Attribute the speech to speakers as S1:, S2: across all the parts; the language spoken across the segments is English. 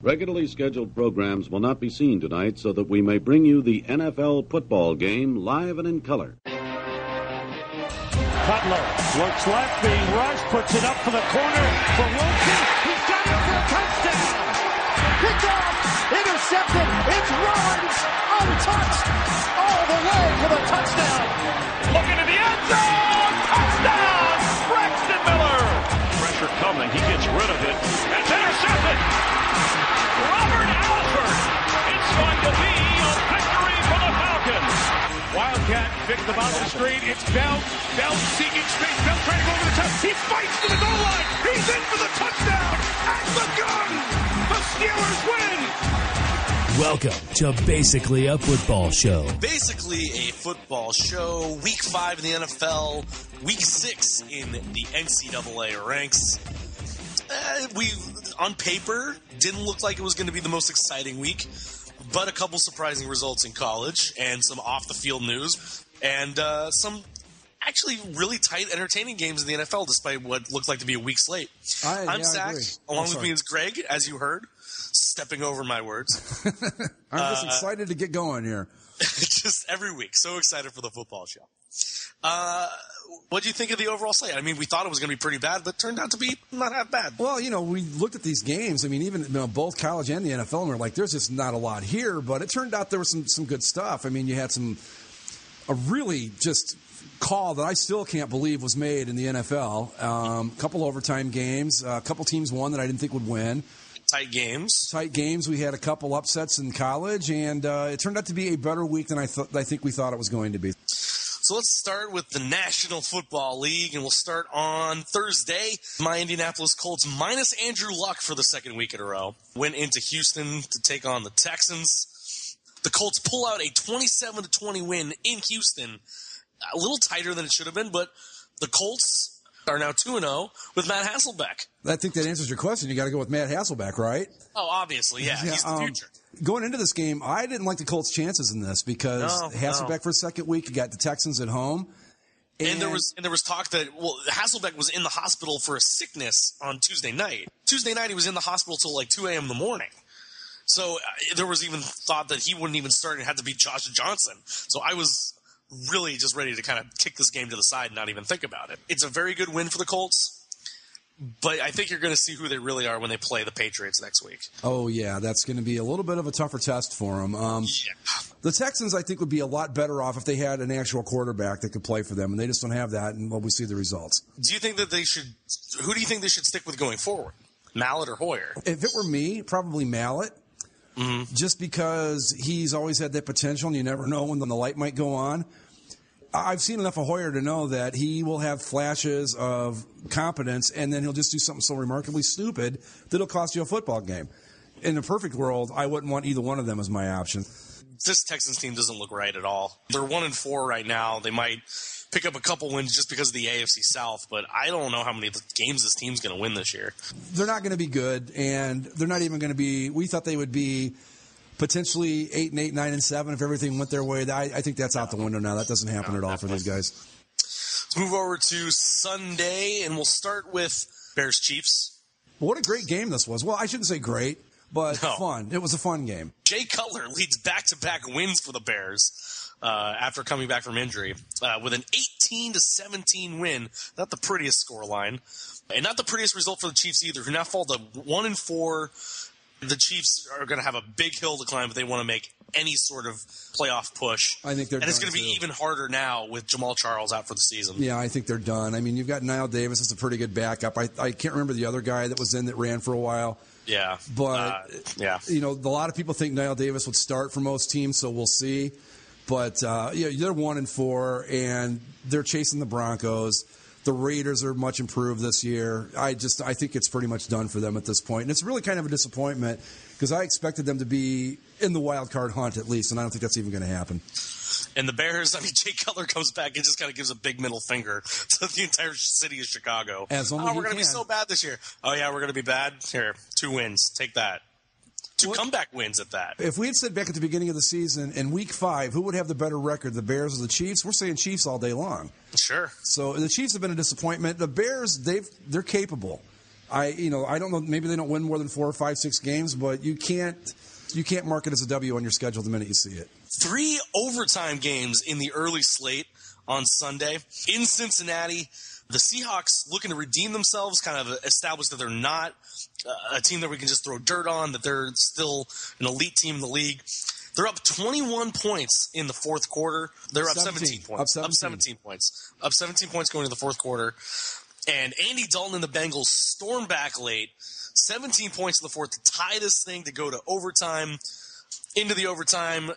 S1: Regularly scheduled programs will not be seen tonight so that we may bring you the NFL football game live and in color.
S2: Cutler looks left, being rushed, puts it up for the corner for Wilson. He's got it for a touchdown. Picked off, intercepted. It's Rollins, untouched, all the way for the touchdown. Looking at the end zone, touchdown, Braxton Miller. Pressure coming, he gets rid of it. That's intercepted. Robert Alford. It's going to be a victory for the Falcons. Wildcat picked the bottom screen. It's Bell. Bell seeking space. Bell trying to go over the top. He fights to the goal line. He's in for the touchdown. At the gun. The Steelers win.
S3: Welcome to Basically a Football Show.
S4: Basically a football show. Week 5 in the NFL. Week 6 in the NCAA ranks. We, on paper, didn't look like it was going to be the most exciting week. But a couple surprising results in college and some off-the-field news and some actually really tight, entertaining games in the NFL despite what looked like to be a week slate. I'm Zach. Along with me is Greg, as you heard, stepping over my words.
S5: I'm just excited to get going here.
S4: Just every week. So excited for the football show. What do you think of the overall slate? I mean, we thought it was going to be pretty bad, but it turned out to be not half bad.
S5: Well, we looked at these games. I mean, even both college and the NFL, and we're like, there's just not a lot here. But it turned out there was some good stuff. I mean, you had a really just call that I still can't believe was made in the NFL. Couple overtime games. A couple teams won that I didn't think would win.
S4: Tight games. We had a couple upsets in college, and it turned out to be a better week than I think we thought it was going to be. So let's start with the National Football League, and we'll start on Thursday. My Indianapolis Colts, minus Andrew Luck for the second week in a row, went into Houston to take on the Texans. The Colts pull out a 27-20 win in Houston. A little tighter than it should have been, but the Colts are now 2-0 with Matt Hasselbeck.
S5: I think that answers your question. You got to go with Matt Hasselbeck, right?
S4: Oh, obviously, yeah. He's the future.
S5: Going into this game, I didn't like the Colts' chances in this because Hasselbeck for a second week, you got the Texans at home.
S4: And there was talk that, Hasselbeck was in the hospital for a sickness on Tuesday night. Tuesday night, he was in the hospital till like 2 a.m. in the morning. So there was even thought that he wouldn't even start and had to beat Josh Johnson. So I was really just ready to kind of kick this game to the side and not even think about it. It's a very good win for the Colts. But I think you're going to see who they really are when they play the Patriots next week.
S5: Oh, yeah. That's going to be a little bit of a tougher test for them. The Texans, I think, would be a lot better off if they had an actual quarterback that could play for them, and they just don't have that, and we see the results.
S4: Do you think that who do you think they should stick with going forward, Mallett or Hoyer?
S5: If it were me, probably Mallett. Mm-hmm. Just because he's always had that potential, and you never know when the light might go on. I've seen enough of Hoyer to know that he will have flashes of competence, and then he'll just do something so remarkably stupid that it'll cost you a football game. In a perfect world, I wouldn't want either one of them as my option.
S4: This Texans team doesn't look right at all. They're 1-4 right now. They might pick up a couple wins just because of the AFC South, but I don't know how many games this team's going to win this year.
S5: They're not going to be good, and they're not even going to be – we thought they would be – potentially 8-8, 9-7 if everything went their way. I think that's out the window now. That doesn't happen at all for these guys.
S4: Let's move over to Sunday, and we'll start with Bears-Chiefs.
S5: What a great game this was. Well, I shouldn't say great, but fun. It was a fun game.
S4: Jay Cutler leads back-to-back wins for the Bears after coming back from injury with an 18-17 win. Not the prettiest scoreline, and not the prettiest result for the Chiefs either, who now fall to 1-4. The Chiefs are going to have a big hill to climb if they want to make any sort of playoff push.
S5: I think they're done.
S4: And it's going to be even harder now with Jamal Charles out for the season.
S5: Yeah, I think they're done. I mean, you've got Niall Davis as a pretty good backup. I can't remember the other guy that was in that ran for a while.
S4: Yeah.
S5: But, a lot of people think Niall Davis would start for most teams, so we'll see. But, they're 1-4, and they're chasing the Broncos. The Raiders are much improved this year. I think it's pretty much done for them at this point. And it's really kind of a disappointment because I expected them to be in the wild card hunt at least, and I don't think that's even going to happen.
S4: And the Bears, Jay Cutler comes back and just kind of gives a big middle finger to the entire city of Chicago.
S5: We're
S4: going to be so bad this year. Oh, yeah, we're going to be bad? Here, 2 wins. Take that. 2 comeback wins at that.
S5: If we had said back at the beginning of the season, in Week 5, who would have the better record, the Bears or the Chiefs? We're saying Chiefs all day long.
S4: Sure.
S5: So the Chiefs have been a disappointment. The Bears, they're capable. I don't know. Maybe they don't win more than 4 or 5, 6 games, but you can't mark it as a W on your schedule the minute you see it.
S4: 3 overtime games in the early slate on Sunday in Cincinnati. The Seahawks looking to redeem themselves, kind of establish that they're not a team that we can just throw dirt on, that they're still an elite team in the league. They're up 21 points in the fourth quarter. They're up 17 points. Up 17 points. Up 17 points going into the fourth quarter. And Andy Dalton and the Bengals storm back late. 17 points in the fourth to tie this thing, to go to overtime. Into the overtime,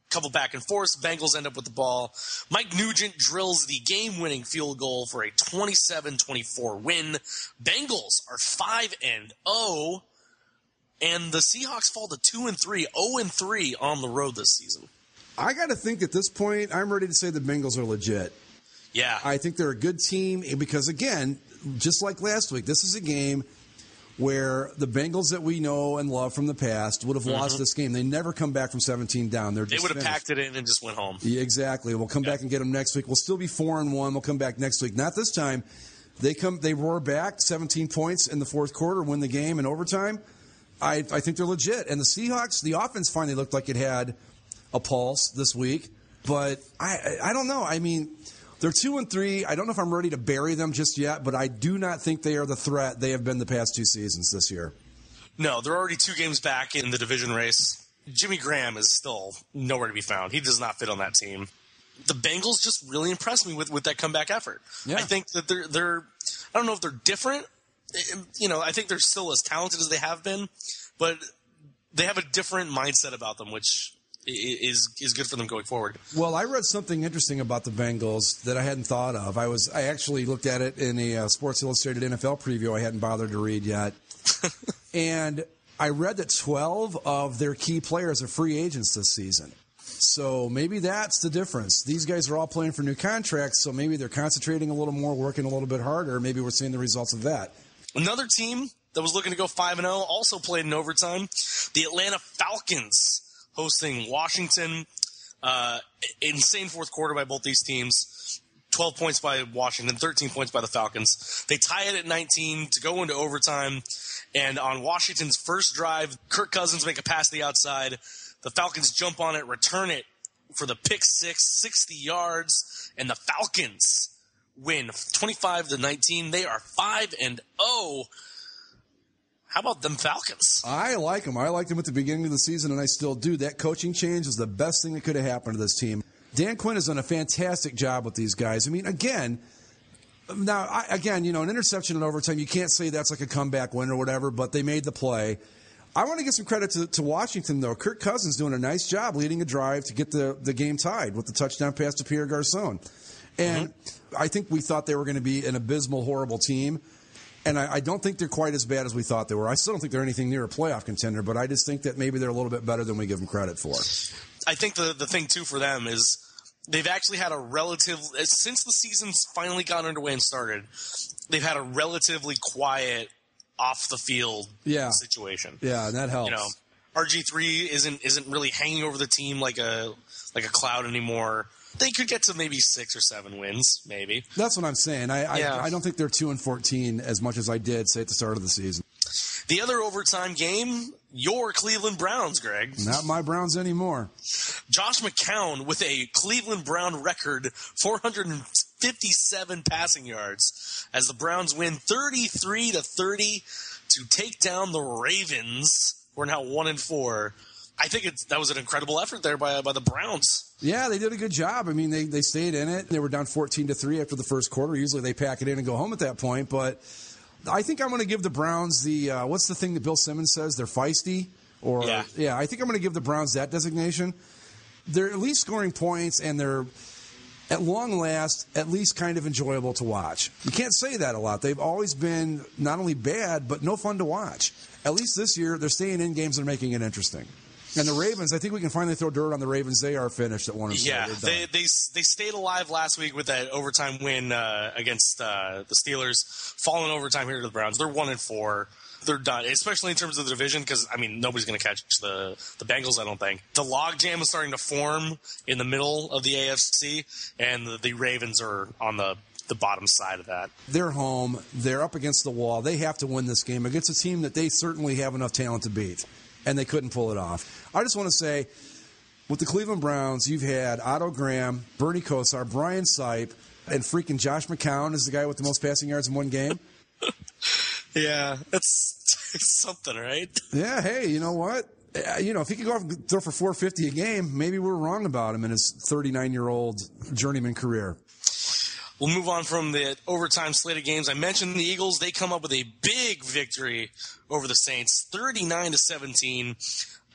S4: couple back and forths. Bengals end up with the ball. Mike Nugent drills the game-winning field goal for a 27-24 win. Bengals are 5-0, and the Seahawks fall to 2-3, 0-3 on the road this season.
S5: I got to think at this point, I'm ready to say the Bengals are legit.
S4: Yeah.
S5: I think they're a good team because, again, just like last week, this is a game where the Bengals that we know and love from the past would have lost this game. They never come back from 17 down. They
S4: would have packed it in and just went home.
S5: Yeah, exactly. We'll come back and get them next week. We'll still be 4-1. We'll come back next week. Not this time. They roar back 17 points in the fourth quarter, win the game in overtime. I think they're legit. And the Seahawks, the offense finally looked like it had a pulse this week. But I don't know. I mean, they're 2-3. I don't know if I'm ready to bury them just yet, but I do not think they are the threat they have been the past 2 seasons this year.
S4: No, they're already 2 games back in the division race. Jimmy Graham is still nowhere to be found. He does not fit on that team. The Bengals just really impressed me with that comeback effort. Yeah. I think that they're I don't know if they're different. I think they're still as talented as they have been, but they have a different mindset about them, which is good for them going forward.
S5: Well, I read something interesting about the Bengals that I hadn't thought of. I actually looked at it in a Sports Illustrated NFL preview I hadn't bothered to read yet. And I read that 12 of their key players are free agents this season. So maybe that's the difference. These guys are all playing for new contracts, so maybe they're concentrating a little more, working a little bit harder. Maybe we're seeing the results of that.
S4: Another team that was looking to go 5-0 also played in overtime. The Atlanta Falcons hosting Washington. Insane fourth quarter by both these teams. 12 points by Washington, 13 points by the Falcons. They tie it at 19 to go into overtime. And on Washington's first drive, Kirk Cousins make a pass to the outside. The Falcons jump on it, return it for the pick six, 60 yards. And the Falcons win 25-19. They are 5-0. How about them Falcons?
S5: I like them. I liked them at the beginning of the season, and I still do. That coaching change was the best thing that could have happened to this team. Dan Quinn has done a fantastic job with these guys. I mean, an interception in overtime, you can't say that's like a comeback win or whatever, but they made the play. I want to give some credit to Washington, though. Kirk Cousins doing a nice job leading a drive to get the game tied with the touchdown pass to Pierre Garçon. And I think we thought they were going to be an abysmal, horrible team. And I don't think they're quite as bad as we thought they were. I still don't think they're anything near a playoff contender, but I just think that maybe they're a little bit better than we give them credit for.
S4: I think the thing, too, for them is they've actually had since the season's finally got underway and started, they've had a relatively quiet, off-the-field situation.
S5: Yeah, and that helps.
S4: RG3 isn't really hanging over the team like a cloud anymore. They could get to maybe 6 or 7 wins, maybe.
S5: That's what I'm saying. I don't think they're 2-14 as much as I did, say, at the start of the season.
S4: The other overtime game, your Cleveland Browns, Greg.
S5: Not my Browns anymore.
S4: Josh McCown with a Cleveland Brown record, 457 passing yards, as the Browns win 33-30 to take down the Ravens. We're now 1-4. I think that was an incredible effort there by the Browns.
S5: Yeah, they did a good job. I mean, they stayed in it. They were down 14-3 after the first quarter. Usually they pack it in and go home at that point. But I think I'm going to give the Browns what's the thing that Bill Simmons says? They're feisty? Yeah, I think I'm going to give the Browns that designation. They're at least scoring points, and they're, at long last, at least kind of enjoyable to watch. You can't say that a lot. They've always been not only bad, but no fun to watch. At least this year, they're staying in games and making it interesting. And the Ravens, I think we can finally throw dirt on the Ravens. They are finished at 1-4.
S4: Yeah, they stayed alive last week with that overtime win against the Steelers. Falling overtime here to the Browns. They're 1-4. They're done, especially in terms of the division, because, I mean, nobody's going to catch the Bengals, I don't think. The logjam is starting to form in the middle of the AFC, and the Ravens are on the
S6: the bottom side of that.
S5: They're home. They're up against the wall. They have to win this game against a team that they certainly have enough talent to beat, and they couldn't pull it off. I just want to say, with the Cleveland Browns, you've had Otto Graham, Bernie Kosar, Brian Sipe, and freaking Josh McCown is the guy with the most passing yards in one game.
S6: Yeah, it's something, right?
S5: Yeah, hey, you know what? If he could go off and throw for 450 a game, maybe we're wrong about him in his 39-year-old journeyman career.
S6: We'll move on from the overtime slate of games. I mentioned the Eagles. They come up with a big victory over the Saints, 39-17.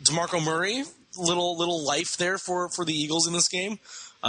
S6: DeMarco Murray, little life there for the Eagles in this game.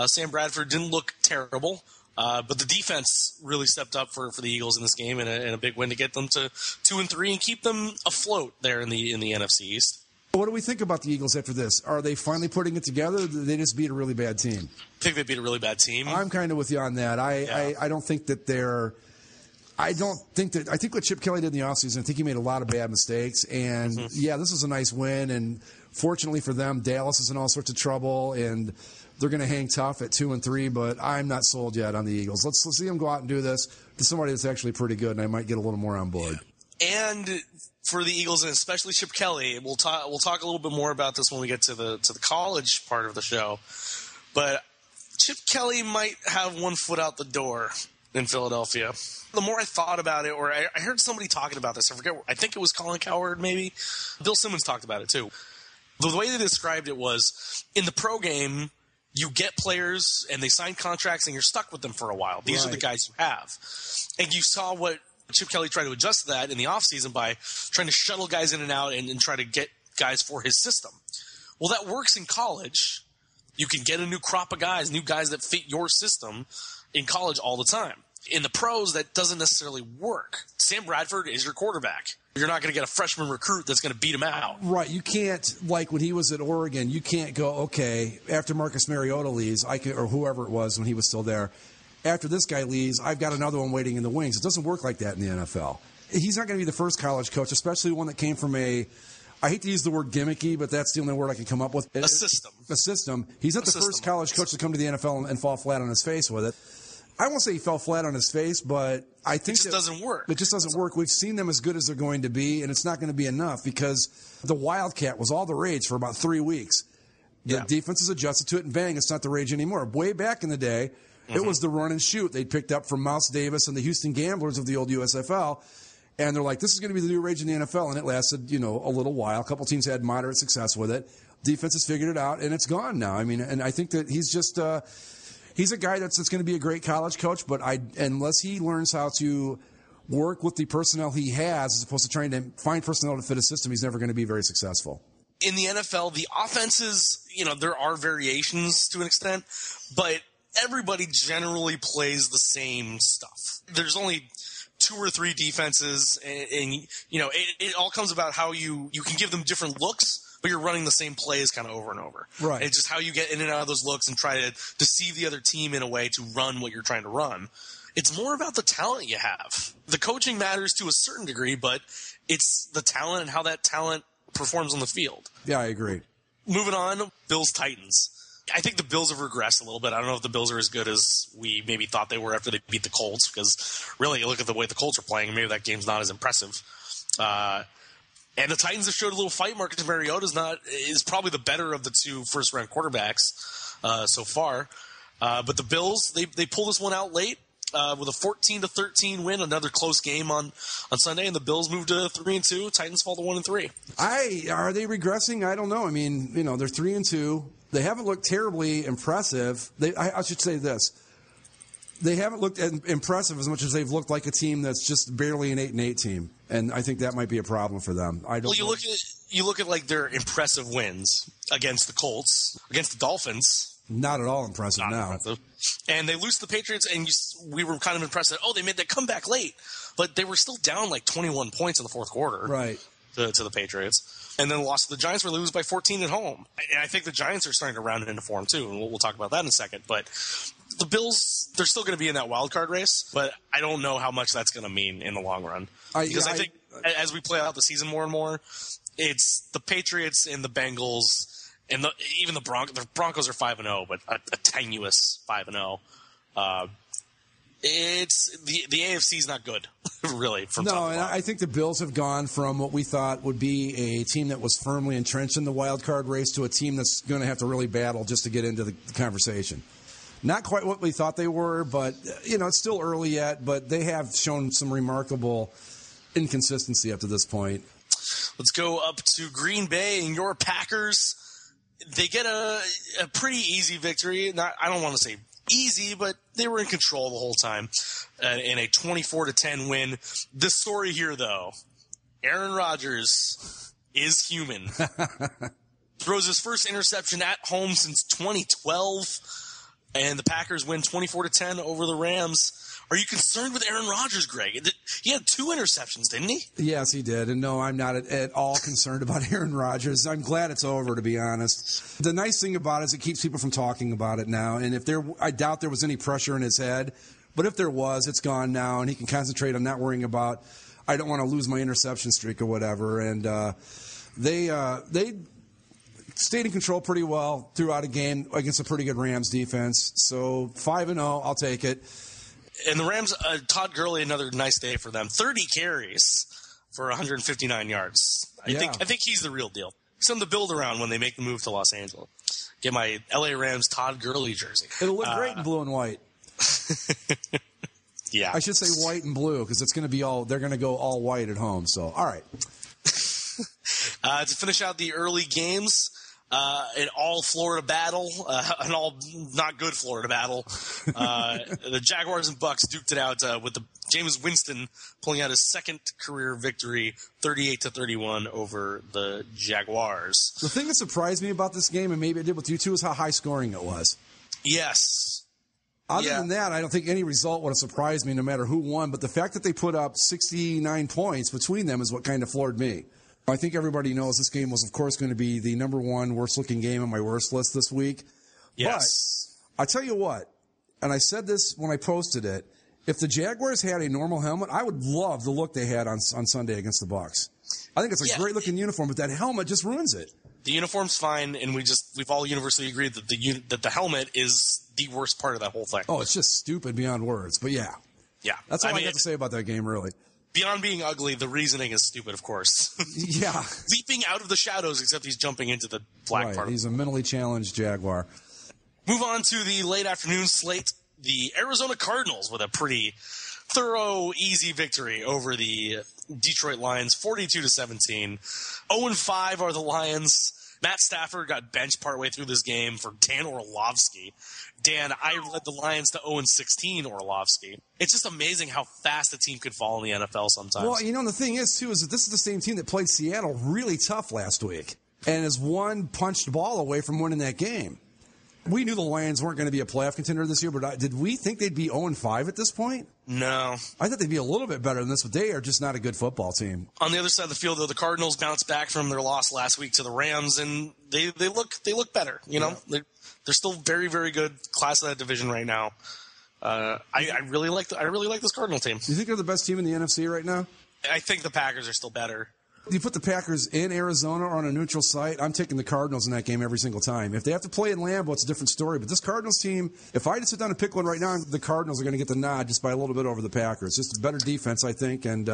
S6: Sam Bradford didn't look terrible. But the defense really stepped up for the Eagles in this game, and a big win to get them to 2-3 and keep them afloat there in the NFC East.
S5: What do we think about the Eagles after this? Are they finally putting it together, or did they just beat a really bad team?
S6: I think they beat a really bad team.
S5: I'm kind of with you on that. I don't think that they're – I think what Chip Kelly did in the offseason, I think he made a lot of bad mistakes. And, this is a nice win. And fortunately for them, Dallas is in all sorts of trouble, and – they're going to hang tough at 2-3, but I'm not sold yet on the Eagles. Let's see them go out and do this to somebody that's actually pretty good, and I might get a little more on board.
S6: And for the Eagles, and especially Chip Kelly, we'll talk a little bit more about this when we get to the college part of the show. But Chip Kelly might have one foot out the door in Philadelphia. The more I thought about it, or I heard somebody talking about this, I think it was Colin Cowherd maybe. Bill Simmons talked about it too. The way they described it was, in the pro game, you get players and they sign contracts and you're stuck with them for a while. These are the guys you have. And you saw what Chip Kelly tried to adjust to that in the offseason by trying to shuttle guys in and out and try to get guys for his system. Well, that works in college. You can get a new crop of guys, new guys that fit your system in college all the time. In the pros, that doesn't necessarily work. Sam Bradford is your quarterback. You're not going to get a freshman recruit that's going to beat him out.
S5: Right. You can't, like when he was at Oregon, you can't go, okay, after Marcus Mariota leaves, or whoever it was when he was still there, after this guy leaves, I've got another one waiting in the wings. It doesn't work like that in the NFL. He's not going to be the first college coach, especially one that came from I hate to use the word gimmicky, but that's the only word I can come up with.
S6: A system.
S5: A system. He's not the first college coach to come to the NFL and fall flat on his face with it. I won't say he fell flat on his face, but I think
S6: it just doesn't work.
S5: It just doesn't work. We've seen them as good as they're going to be, and it's not going to be enough because the Wildcat was all the rage for about 3 weeks. The defense has adjusted to it, and bang, it's not the rage anymore. Way back in the day, it was the run and shoot they picked up from Mouse Davis and the Houston Gamblers of the old USFL, and they're like, this is going to be the new rage in the NFL, and it lasted, a little while. A couple teams had moderate success with it. Defense has figured it out, and it's gone now. I mean, and I think that he's just he's a guy that's going to be a great college coach, but unless he learns how to work with the personnel he has as opposed to trying to find personnel to fit a system, he's never going to be very successful.
S6: In the NFL, the offenses, there are variations to an extent, but everybody generally plays the same stuff. There's only 2 or 3 defenses, and it all comes about how you can give them different looks, but you're running the same plays kind of over and over.
S5: Right.
S6: And it's just how you get in and out of those looks and try to deceive the other team in a way to run what you're trying to run. It's more about the talent you have. The coaching matters to a certain degree, but it's the talent and how that talent performs on the field.
S5: Yeah, I agree.
S6: Moving on, Bills-Titans. I think the Bills have regressed a little bit. I don't know if the Bills are as good as we maybe thought they were after they beat the Colts, because really you look at the way the Colts are playing, and maybe that game's not as impressive. And the Titans have showed a little fight. Marcus Mariota is probably the better of the 2 first-round quarterbacks so far. But the Bills, they pull this one out late with a 14-13 win, another close game on Sunday, and the Bills move to 3-2. Titans fall to 1-3.
S5: Are they regressing? I don't know. I mean, they're 3-2. They haven't looked terribly impressive. I should say this. They haven't looked impressive as much as they've looked like a team that's just barely an 8-8 team, and I think that might be a problem for them.
S6: You look at like their impressive wins against the Colts, against the Dolphins.
S5: Not at all impressive now.
S6: Impressive. And they lose to the Patriots, and we were kind of impressed that they made that comeback late, but they were still down like 21 points in the fourth quarter.
S5: Right.
S6: To the Patriots, and then lost to the Giants, where they lose by 14 at home. And I think the Giants are starting to round it into form too, and we'll talk about that in a second. But the Bills, they're still going to be in that wild card race, but I don't know how much that's going to mean in the long run. I think as we play out the season more and more, it's the Patriots and the Bengals, and even the Broncos. The Broncos are 5-0, but a tenuous 5-0. It's the AFC is not good, really. From
S5: no, and I think the Bills have gone from what we thought would be a team that was firmly entrenched in the wild card race to a team that's going to have to really battle just to get into the conversation. Not quite what we thought they were, but it's still early yet. But they have shown some remarkable inconsistency up to this point.
S6: Let's go up to Green Bay and your Packers. They get a pretty easy victory. I don't want to say easy, but they were in control the whole time in a 24-10 win. The story here, though, Aaron Rodgers is human. Throws his first interception at home since 2012, and the Packers win 24-10 over the Rams. Are you concerned with Aaron Rodgers, Greg? He had 2 interceptions, didn't he?
S5: Yes, he did. And no, I'm not at all concerned about Aaron Rodgers. I'm glad it's over, to be honest. The nice thing about it is it keeps people from talking about it now. And I doubt there was any pressure in his head. But if there was, it's gone now, and he can concentrate on not worrying about, I don't want to lose my interception streak or whatever. And they stayed in control pretty well throughout a game against a pretty good Rams defense. So 5-0, I'll take it.
S6: And the Rams, Todd Gurley, another nice day for them. 30 carries for 159 yards. I think he's the real deal. Something to build around when they make the move to Los Angeles. Get my LA Rams Todd Gurley jersey.
S5: It'll look great in blue and white.
S6: Yeah.
S5: I should say white and blue because it's going to be they're going to go all white at home. So, all right.
S6: To finish out the early games, an all Florida battle, an all not good Florida battle. The Jaguars and Bucks duked it out with the Jameis Winston pulling out his second career victory, 38-31 over the Jaguars.
S5: The thing that surprised me about this game, and maybe it did with you too, is how high scoring it was.
S6: Yes.
S5: Other than that, I don't think any result would have surprised me no matter who won. But the fact that they put up 69 points between them is what kind of floored me. I think everybody knows this game was, of course, going to be the number one worst-looking game on my worst list this week.
S6: Yes.
S5: But I tell you what, and I said this when I posted it, if the Jaguars had a normal helmet, I would love the look they had on Sunday against the Bucs. I think it's a great-looking uniform, but that helmet just ruins it.
S6: The uniform's fine, and we've all universally agreed that the helmet is the worst part of that whole thing.
S5: Oh, it's just stupid beyond words. But yeah. That's all I got to say about that game, really.
S6: Beyond being ugly, the reasoning is stupid, of course.
S5: Yeah.
S6: Leaping out of the shadows, except he's jumping into the black part.
S5: He's a mentally challenged Jaguar.
S6: Move on to the late afternoon slate. The Arizona Cardinals with a pretty thorough, easy victory over the Detroit Lions, 42-17. 0-5 are the Lions. Matt Stafford got benched partway through this game for Dan Orlovsky. Dan, I led the Lions to 0-16 Orlovsky. It's just amazing how fast a team could fall in the NFL sometimes.
S5: Well, the thing is, too, is that this is the same team that played Seattle really tough last week and is one punched ball away from winning that game. We knew the Lions weren't going to be a playoff contender this year, but did we think they'd be 0-5 at this point?
S6: No.
S5: I thought they'd be a little bit better than this, but they are just not a good football team.
S6: On the other side of the field, though, the Cardinals bounced back from their loss last week to the Rams, and they look better. They're still very, very good class of that division right now. I really like this Cardinal team.
S5: Do you think they're the best team in the NFC right now?
S6: I think the Packers are still better.
S5: You put the Packers in Arizona or on a neutral site, I'm taking the Cardinals in that game every single time. If they have to play in Lambeau, it's a different story. But this Cardinals team, if I had to sit down and pick one right now, the Cardinals are going to get the nod just by a little bit over the Packers. Just a better defense, I think, and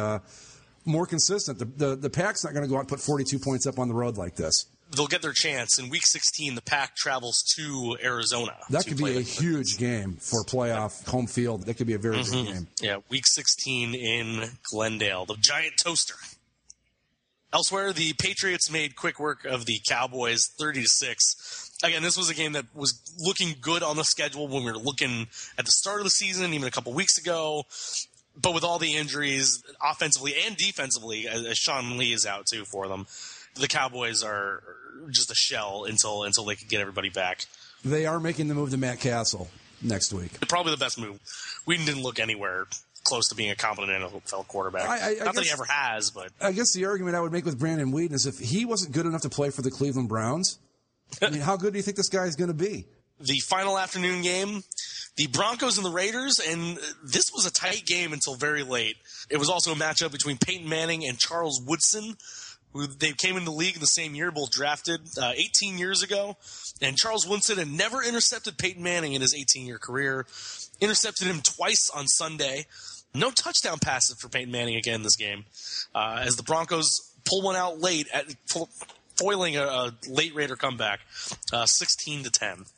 S5: more consistent. The Pack's not going to go out and put 42 points up on the road like this.
S6: They'll get their chance. In Week 16, the Pack travels to Arizona.
S5: That could be a huge game for playoff home field. That could be a very good game.
S6: Yeah, Week 16 in Glendale, the Giant Toaster. Elsewhere, the Patriots made quick work of the Cowboys, 30-6. Again, this was a game that was looking good on the schedule when we were looking at the start of the season, even a couple weeks ago. But with all the injuries, offensively and defensively, as Sean Lee is out too for them, the Cowboys are just a shell until they can get everybody back.
S5: They are making the move to Matt Castle next week.
S6: Probably the best move. Whedon didn't look anywhere close to being a competent NFL quarterback. Not that he ever has, but
S5: I guess the argument I would make with Brandon Whedon is if he wasn't good enough to play for the Cleveland Browns, I mean, how good do you think this guy is going to be?
S6: The final afternoon game, the Broncos and the Raiders, and this was a tight game until very late. It was also a matchup between Peyton Manning and Charles Woodson. who they came into the league in the same year, both drafted 18 years ago. And Charles Woodson had never intercepted Peyton Manning in his 18-year career. Intercepted him twice on Sunday. No touchdown passes for Peyton Manning again this game, as the Broncos pull one out late, foiling a late Raider comeback, 16-10.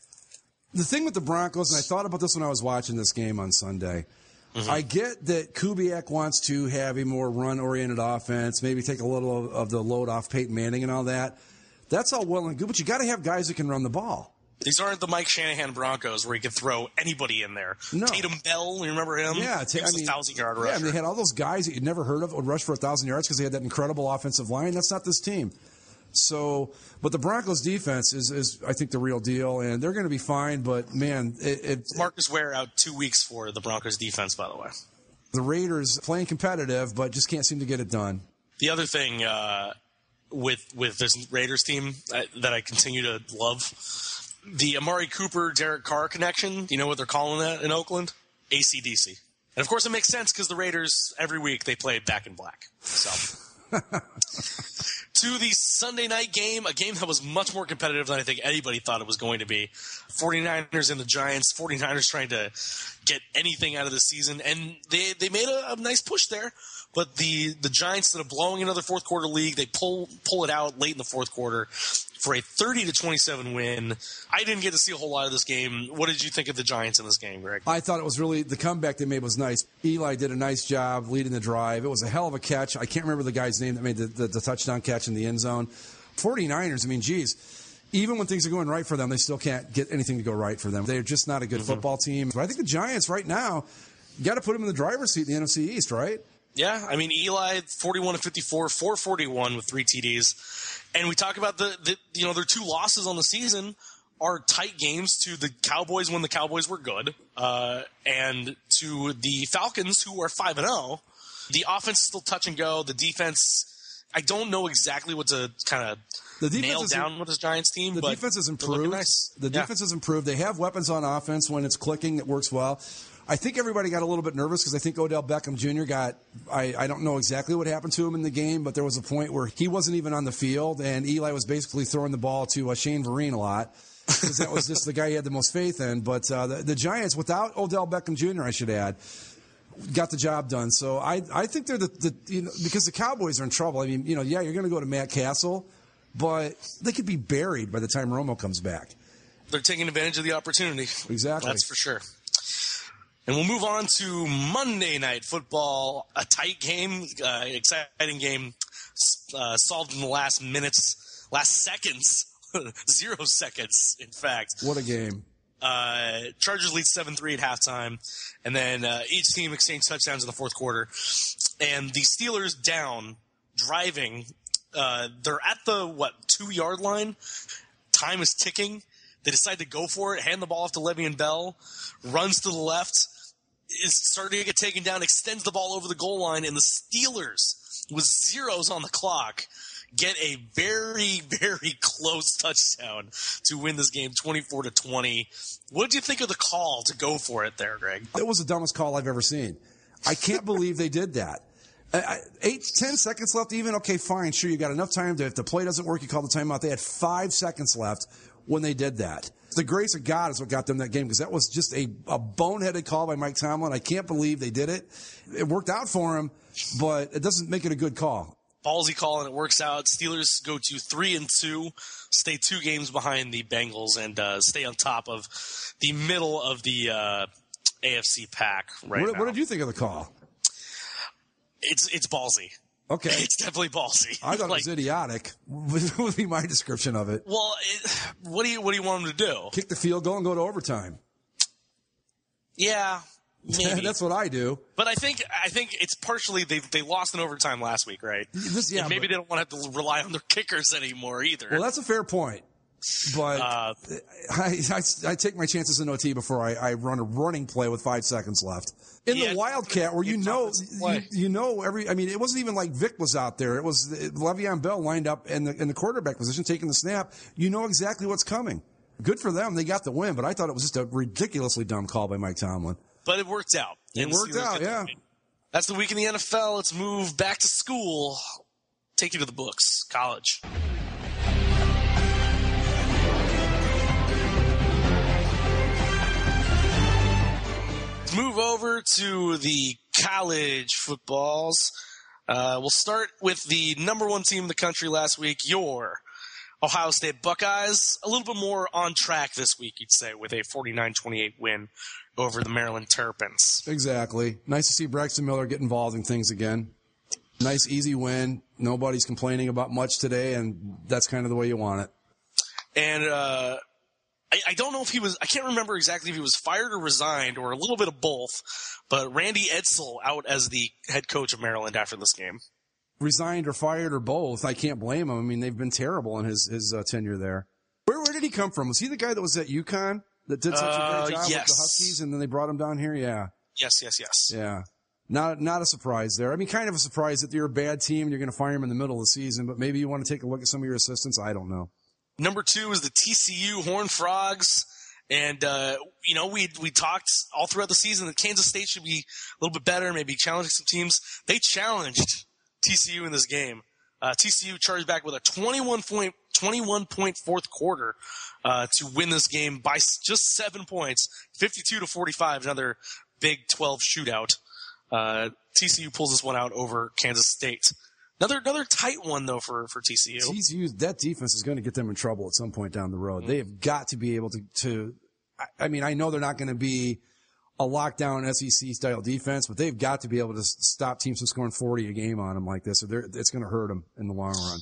S5: The thing with the Broncos, and I thought about this when I was watching this game on Sunday, I get that Kubiak wants to have a more run-oriented offense, maybe take a little of the load off Peyton Manning and all that. That's all well and good, but you got to have guys that can run the ball.
S6: These aren't the Mike Shanahan Broncos where he could throw anybody in there.
S5: No.
S6: Tatum Bell, you remember him?
S5: Yeah,
S6: he was a 1,000-yard rusher.
S5: Yeah, and they had all those guys that you'd never heard of that would rush for 1,000 yards because they had that incredible offensive line. That's not this team. So, but the Broncos defense is I think, the real deal, and they're going to be fine. But, man,
S6: Marcus Ware out 2 weeks for the Broncos defense, by the way.
S5: The Raiders playing competitive, but just can't seem to get it done.
S6: The other thing with this Raiders team that I continue to love, the Amari Cooper-Derek Carr connection, you know what they're calling that in Oakland? AC/DC. And, of course, it makes sense because the Raiders, every week, they play back in black. So, to the Sunday night game, a game that was much more competitive than I think anybody thought it was going to be. 49ers and the Giants. 49ers trying to get anything out of the season. And they made a nice push there. But the Giants, instead of blowing another fourth quarter lead, they pull it out late in the fourth quarter for a 30-27 win. I didn't get to see a whole lot of this game. What did you think of the Giants in this game, Greg?
S5: I thought it was really, the comeback they made was nice. Eli did a nice job leading the drive. It was a hell of a catch. I can't remember the guy's name that made the touchdown catch in the end zone. 49ers, I mean, geez, even when things are going right for them, they still can't get anything to go right for them. They're just not a good football team. But I think the Giants right now, you got to put them in the driver's seat in the NFC East, right?
S6: Yeah, I mean, Eli, 41-54, 441 with 3 TDs. And we talk about their 2 losses on the season are tight games to the Cowboys when the Cowboys were good, and to the Falcons, who are 5-0. The offense is still touch and go. The defense, I don't know exactly what to kind of nail down with this Giants team.
S5: The defense has improved.
S6: Nice.
S5: The defense has improved. They have weapons on offense. When it's clicking, it works well. I think everybody got a little bit nervous because I think Odell Beckham Jr. I don't know exactly what happened to him in the game, but there was a point where he wasn't even on the field, and Eli was basically throwing the ball to Shane Vereen a lot because that was just the guy he had the most faith in. But the Giants, without Odell Beckham Jr., I should add, got the job done. So I think they're because the Cowboys are in trouble. I mean, you're going to go to Matt Castle, but they could be buried by the time Romo comes back.
S6: They're taking advantage of the opportunity.
S5: Exactly.
S6: That's for sure. And we'll move on to Monday Night Football, a tight game, exciting game, solved in the last seconds, 0 seconds, in fact.
S5: What a game.
S6: Chargers lead 7-3 at halftime, and then each team exchanged touchdowns in the fourth quarter. And the Steelers down, driving. They're at the, 2-yard line. Time is ticking. They decide to go for it, hand the ball off to Le'Veon Bell, runs to the left, is starting to get taken down, extends the ball over the goal line, and the Steelers, with zeros on the clock, get a very, very close touchdown to win this game 24-20. What did you think of the call to go for it there, Greg?
S5: It was the dumbest call I've ever seen. I can't believe they did that. 10 seconds left even? Okay, fine, sure, you got enough time to, if the play doesn't work, you call the timeout. They had 5 seconds left when they did that. The grace of God is what got them that game, because that was just a boneheaded call by Mike Tomlin. I can't believe they did it. It worked out for him, but it doesn't make it a good call.
S6: Ballsy call, and it works out. Steelers go to 3-2, stay 2 games behind the Bengals, and stay on top of the middle of the AFC pack right now.
S5: What did you think of the call?
S6: It's ballsy.
S5: Okay.
S6: It's definitely ballsy.
S5: I thought it was idiotic, would be my description of it.
S6: Well, what do you want him to do?
S5: Kick the field goal and go to overtime.
S6: Yeah, maybe.
S5: That's what I do.
S6: But I think it's partially they lost in overtime last week, right? Maybe they don't want to have to rely on their kickers anymore either.
S5: Well, that's a fair point. But I take my chances in OT before I run a running play with 5 seconds left. In the Wildcat, where it wasn't even like Vic was out there. It was Le'Veon Bell lined up in the quarterback position, taking the snap. You know exactly what's coming. Good for them. They got the win, but I thought it was just a ridiculously dumb call by Mike Tomlin.
S6: But it worked out.
S5: It worked out, yeah.
S6: That's the week in the NFL. Let's move back to school. take you to the books, college. Let's move over to the college footballs. We'll start with the number one team in the country last week, your Ohio State Buckeyes. A little bit more on track this week, you'd say, with a 49-28 win over the Maryland Terrapins.
S5: Exactly. Nice to see Braxton Miller get involved in things again. Nice, easy win. Nobody's complaining about much today, and that's kind of the way you want it.
S6: And I don't know if he was – I can't remember exactly if he was fired or resigned or a little bit of both, but Randy Edsall out as the head coach of Maryland after this game.
S5: Resigned or fired or both. I can't blame him. I mean, they've been terrible in his tenure there. Where did he come from? Was he the guy that was at UConn that did such a great job with the Huskies, and then they brought him down here? Yeah.
S6: Yes.
S5: Yeah. Not a surprise there. I mean, kind of a surprise that you're a bad team and you're going to fire him in the middle of the season, but maybe you want to take a look at some of your assistants. I don't know.
S6: Number 2 is the TCU Horned Frogs. And, we talked all throughout the season that Kansas State should be a little bit better, maybe challenging some teams. They challenged TCU in this game. TCU charged back with a 21-point fourth quarter to win this game by just 7 points, 52-45, another Big 12 shootout. TCU pulls this one out over Kansas State. Another tight one, though, for TCU.
S5: TCU, that defense is going to get them in trouble at some point down the road. Mm-hmm. They have got to be able to I mean, I know they're not going to be a lockdown SEC-style defense, but they've got to be able to stop teams from scoring 40 a game on them like this, or it's going to hurt them in the long run.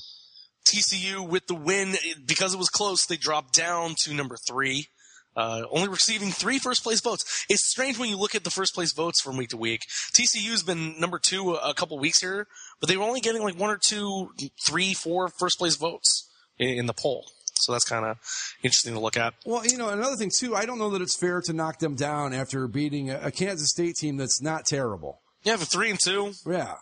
S6: TCU with the win, because it was close, they dropped down to number 3. Only receiving 3 first-place votes. It's strange when you look at the first-place votes from week to week. TCU's been number 2 a couple weeks here, but they were only getting like 1 or 2, 3, 4 first-place votes in the poll. So that's kind of interesting to look at.
S5: Well, another thing, too, I don't know that it's fair to knock them down after beating a Kansas State team that's not terrible.
S6: Yeah, for 3-2.
S5: Yeah.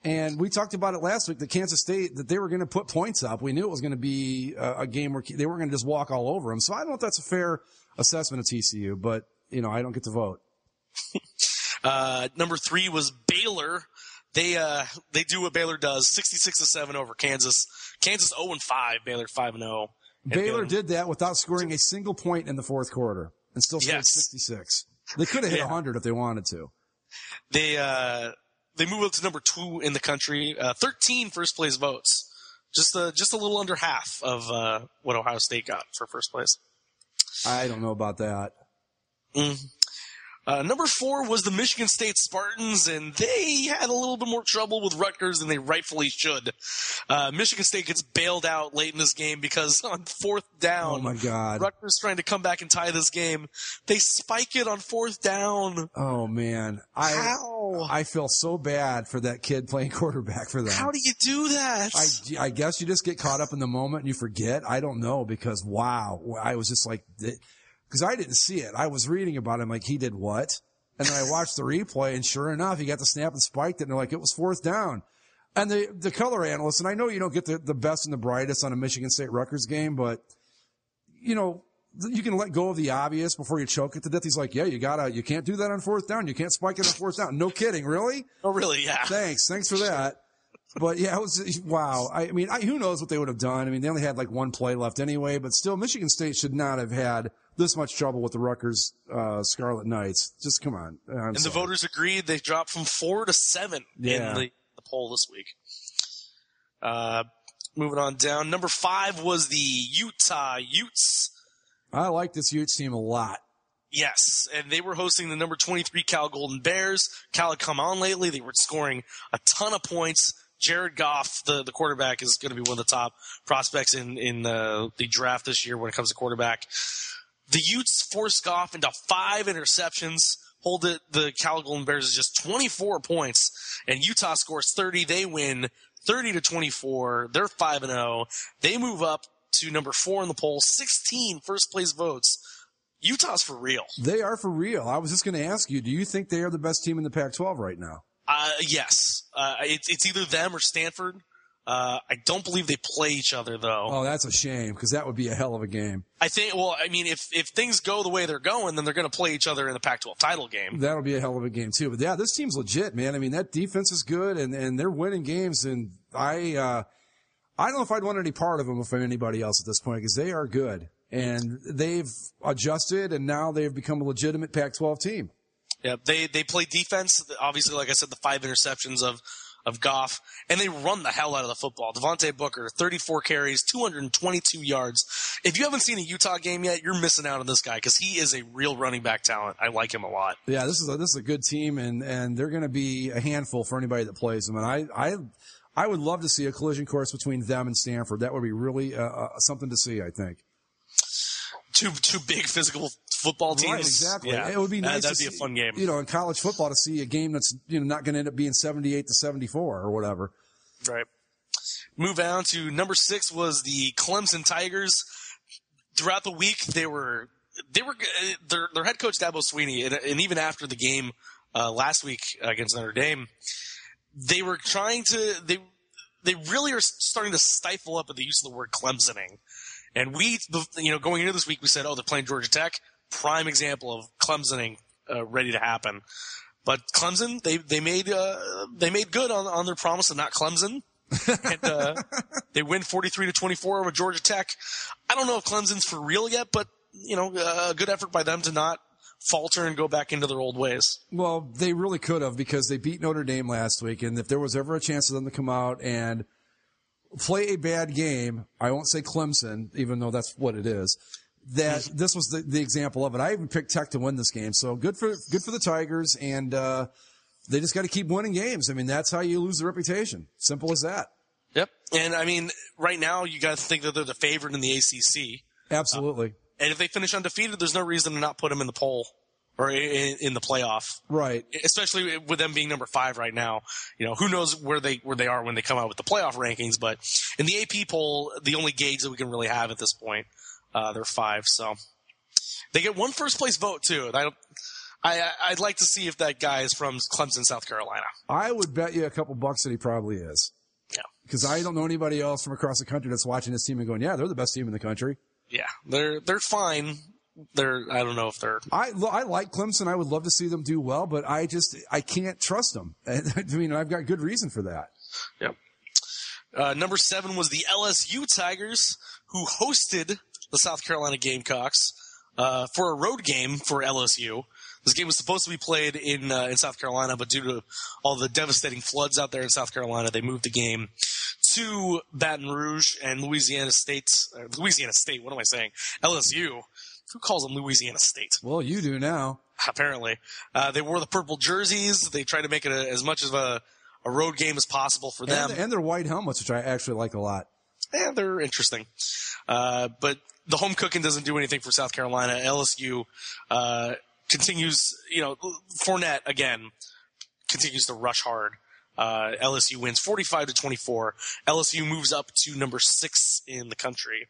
S5: And we talked about it last week, that Kansas State, that they were going to put points up. We knew it was going to be a game where they weren't going to just walk all over them. So I don't know if that's a fair assessment of TCU, but, I don't get to vote.
S6: Number 3 was Baylor. They do what Baylor does, 66-7 over Kansas. Kansas 0-5, Baylor 5-0.
S5: Baylor did that without scoring a single point in the fourth quarter and still scored 66. They could have hit 100 if they wanted to.
S6: They move up to number 2 in the country, 13 first-place votes. Just a little under half of what Ohio State got for first place.
S5: I don't know about that.
S6: Number 4 was the Michigan State Spartans, and they had a little bit more trouble with Rutgers than they rightfully should. Michigan State gets bailed out late in this game because on 4th down,
S5: oh my God,
S6: Rutgers trying to come back and tie this game. They spike it on 4th down.
S5: Oh man,
S6: how?
S5: I feel so bad for that kid playing quarterback for them.
S6: How do you do that?
S5: I guess you just get caught up in the moment and you forget. I don't know, because wow, I was just like. Because I didn't see it. I was reading about him like, he did what? And then I watched the replay, and sure enough, he got the snap and spiked it, and they're like, it was 4th down. And the color analyst, and I know you don't get the best and the brightest on a Michigan State Rutgers game, but, you can let go of the obvious before you choke it to death. He's like, yeah, you can't do that on 4th down. You can't spike it on 4th down. No kidding. Really?
S6: Oh, really? Yeah.
S5: Thanks for that. But yeah, it was, wow. I mean, who knows what they would have done? I mean, they only had like 1 play left anyway, but still, Michigan State should not have had this much trouble with the Rutgers Scarlet Knights. Just come on. And
S6: the voters agreed. They dropped from 4 to 7 in the poll this week. Moving on down. Number 5 was the Utah Utes.
S5: I like this Utes team a lot.
S6: Yes, and they were hosting the number 23 Cal Golden Bears. Cal had come on lately. They were scoring a ton of points. Jared Goff, the quarterback, is going to be one of the top prospects in the draft this year when it comes to quarterback. The Utes forced Goff into 5 interceptions, hold the Cal Golden Bears is just 24 points, and Utah scores 30. They win 30-24. They're 5-0. They move up to number 4 in the poll, 16 first-place votes. Utah's for real.
S5: They are for real. I was just going to ask you, do you think they are the best team in the Pac-12 right now?
S6: Yes. It's either them or Stanford. I don't believe they play each other, though.
S5: Oh, that's a shame, because that would be a hell of a game.
S6: If things go the way they're going, then they're going to play each other in the Pac-12 title game.
S5: That'll be a hell of a game, too. But, yeah, this team's legit, man. I mean, that defense is good, and they're winning games. And, I don't know if I'd want any part of them from anybody else at this point because they are good. And they've adjusted, and now they've become a legitimate Pac-12 team.
S6: Yeah, they play defense. Obviously, like I said, the 5 interceptions of Goff, and they run the hell out of the football. Devontae Booker, 34 carries, 222 yards. If you haven't seen a Utah game yet, you're missing out on this guy because he is a real running back talent. I like him a lot.
S5: Yeah, this is a good team, and they're going to be a handful for anybody that plays them. And I would love to see a collision course between them and Stanford. That would be really something to see, I think.
S6: Two big physical football teams.
S5: Right, exactly.
S6: Yeah.
S5: It would be nice.
S6: That'd be a fun game.
S5: In college football to see a game that's not going to end up being 78-74 or whatever.
S6: Right. Move on to number 6 was the Clemson Tigers. Throughout the week, their head coach Dabo Swinney, and even after the game last week against Notre Dame, they were trying to. They really are starting to stifle up at the use of the word Clemsoning. And we, going into this week, we said, they're playing Georgia Tech. Prime example of Clemsoning ready to happen. But Clemson, they made good on their promise of not Clemson. And they win 43-24 over Georgia Tech. I don't know if Clemson's for real yet, but a good effort by them to not falter and go back into their old ways.
S5: Well, they really could have because they beat Notre Dame last week, and if there was ever a chance for them to come out and play a bad game, I won't say Clemson, even though that's what it is, that this was the example of it. I even picked Tech to win this game, so good for the Tigers, and they just got to keep winning games. I mean, that's how you lose the reputation. Simple as that.
S6: Yep. And, I mean, right now you got to think that they're the favorite in the ACC.
S5: Absolutely.
S6: And if they finish undefeated, there's no reason to not put them in the poll or in the playoff.
S5: Right.
S6: Especially with them being number 5 right now. Who knows where they are when they come out with the playoff rankings, but in the AP poll, the only gauge that we can really have at this point, they're 5. So they get one first place vote too. I'd like to see if that guy is from Clemson, South Carolina.
S5: I would bet you a couple bucks that he probably is.
S6: Yeah.
S5: Because I don't know anybody else from across the country that's watching this team and going, yeah, they're the best team in the country.
S6: Yeah. They're fine. I don't know if they're.
S5: I like Clemson. I would love to see them do well, but I can't trust them. I mean, I've got good reason for that.
S6: Yep. Number 7 was the LSU Tigers, who hosted the South Carolina Gamecocks for a road game for LSU. This game was supposed to be played in South Carolina, but due to all the devastating floods out there in South Carolina, they moved the game to Baton Rouge and Louisiana State. What am I saying? LSU. Who calls them Louisiana State?
S5: Well, you do now.
S6: Apparently. They wore the purple jerseys. They tried to make it as much of a road game as possible for them.
S5: And their white helmets, which I actually like a lot.
S6: Yeah, they're interesting. But the home cooking doesn't do anything for South Carolina. LSU continues, Fournette, again, continues to rush hard. LSU wins 45-24. LSU moves up to number 6 in the country.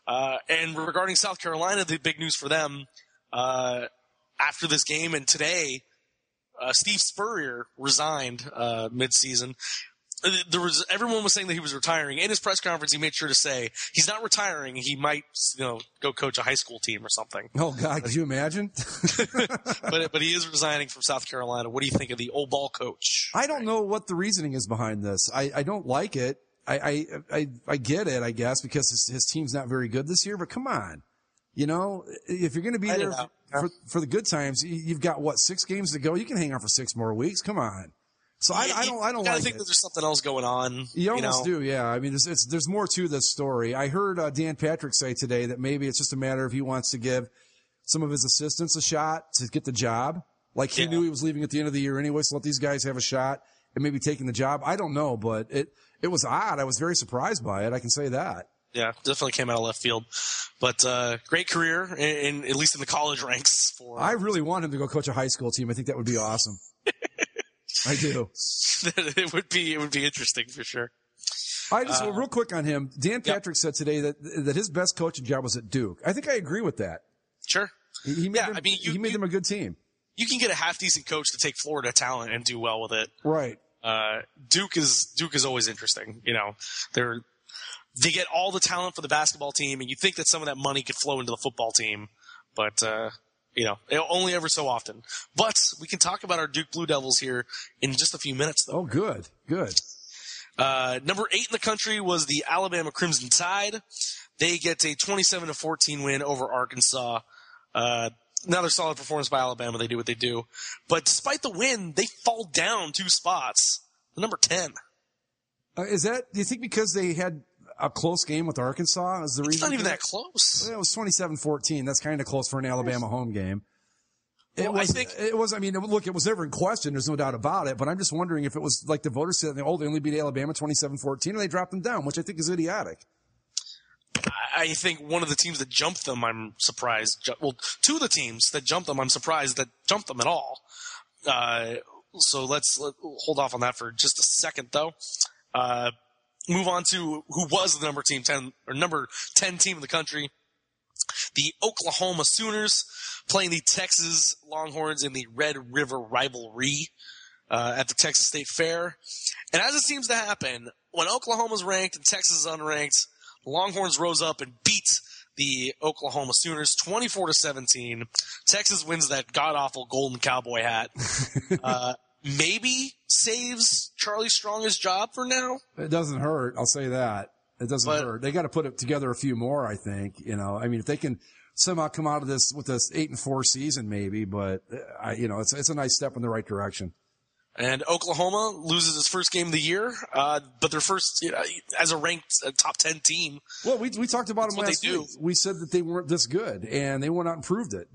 S6: And regarding South Carolina, the big news for them after this game and today, Steve Spurrier resigned mid-season. Everyone was saying that he was retiring. In his press conference, he made sure to say he's not retiring. He might, go coach a high school team or something.
S5: Oh God, could you imagine?
S6: but he is resigning from South Carolina. What do you think of the old ball coach?
S5: I don't know what the reasoning is behind this. I don't like it. I get it, I guess, because his team's not very good this year. But come on, if you're going to be there for the good times, you've got 6 games to go. You can hang on for 6 more weeks. Come on. So I don't like
S6: think that there's something else going on.
S5: You almost do, yeah. I mean, there's more to this story. I heard Dan Patrick say today that maybe it's just a matter of he wants to give some of his assistants a shot to get the job. Like he knew he was leaving at the end of the year anyway, so let these guys have a shot and maybe taking the job. I don't know, but it was odd. I was very surprised by it. I can say that.
S6: Yeah, definitely came out of left field. But great career, at least in the college ranks.
S5: I really want him to go coach a high school team. I think that would be awesome. I do.
S6: It would be interesting for sure.
S5: I just real quick on him. Dan Patrick said today that his best coaching job was at Duke. I think I agree with that.
S6: Sure.
S5: He made them a good team.
S6: You can get a half decent coach to take Florida talent and do well with it.
S5: Right.
S6: Duke is always interesting. They get all the talent for the basketball team, and you think that some of that money could flow into the football team, but only ever so often. But we can talk about our Duke Blue Devils here in just a few minutes, though.
S5: Oh, good.
S6: Number 8 in the country was the Alabama Crimson Tide. They get a 27-14 win over Arkansas. Another solid performance by Alabama. They do what they do. But despite the win, they fall down 2 spots. Number 10.
S5: Do you think because they had a close game with Arkansas is the reason?
S6: It's not even that close.
S5: It was 27-14. That's kind of close for an Alabama home game. It was never in question. There's no doubt about it. But I'm just wondering if it was like the voters said, they only beat Alabama 27-14 and they dropped them down, which I think is idiotic.
S6: I think one of the teams that jumped them, I'm surprised. Well, 2 of the teams that jumped them, I'm surprised that jumped them at all. So let's hold off on that for just a second, though. Move on to who was the number 10 team in the country. The Oklahoma Sooners playing the Texas Longhorns in the Red River rivalry at the Texas State Fair. And as it seems to happen, when Oklahoma's ranked and Texas is unranked, the Longhorns rose up and beat the Oklahoma Sooners 24-17. Texas wins that god-awful golden cowboy hat. Maybe saves Charlie Strong's job for now.
S5: It doesn't hurt. I'll say that. It doesn't hurt. They got to put it together a few more, I think. I mean, if they can somehow come out of this with this 8-4 season, maybe, but it's a nice step in the right direction.
S6: And Oklahoma loses its first game of the year, but their first as a ranked top 10 team.
S5: Well, we talked about them last week. We said that they weren't this good, and they went out and proved it.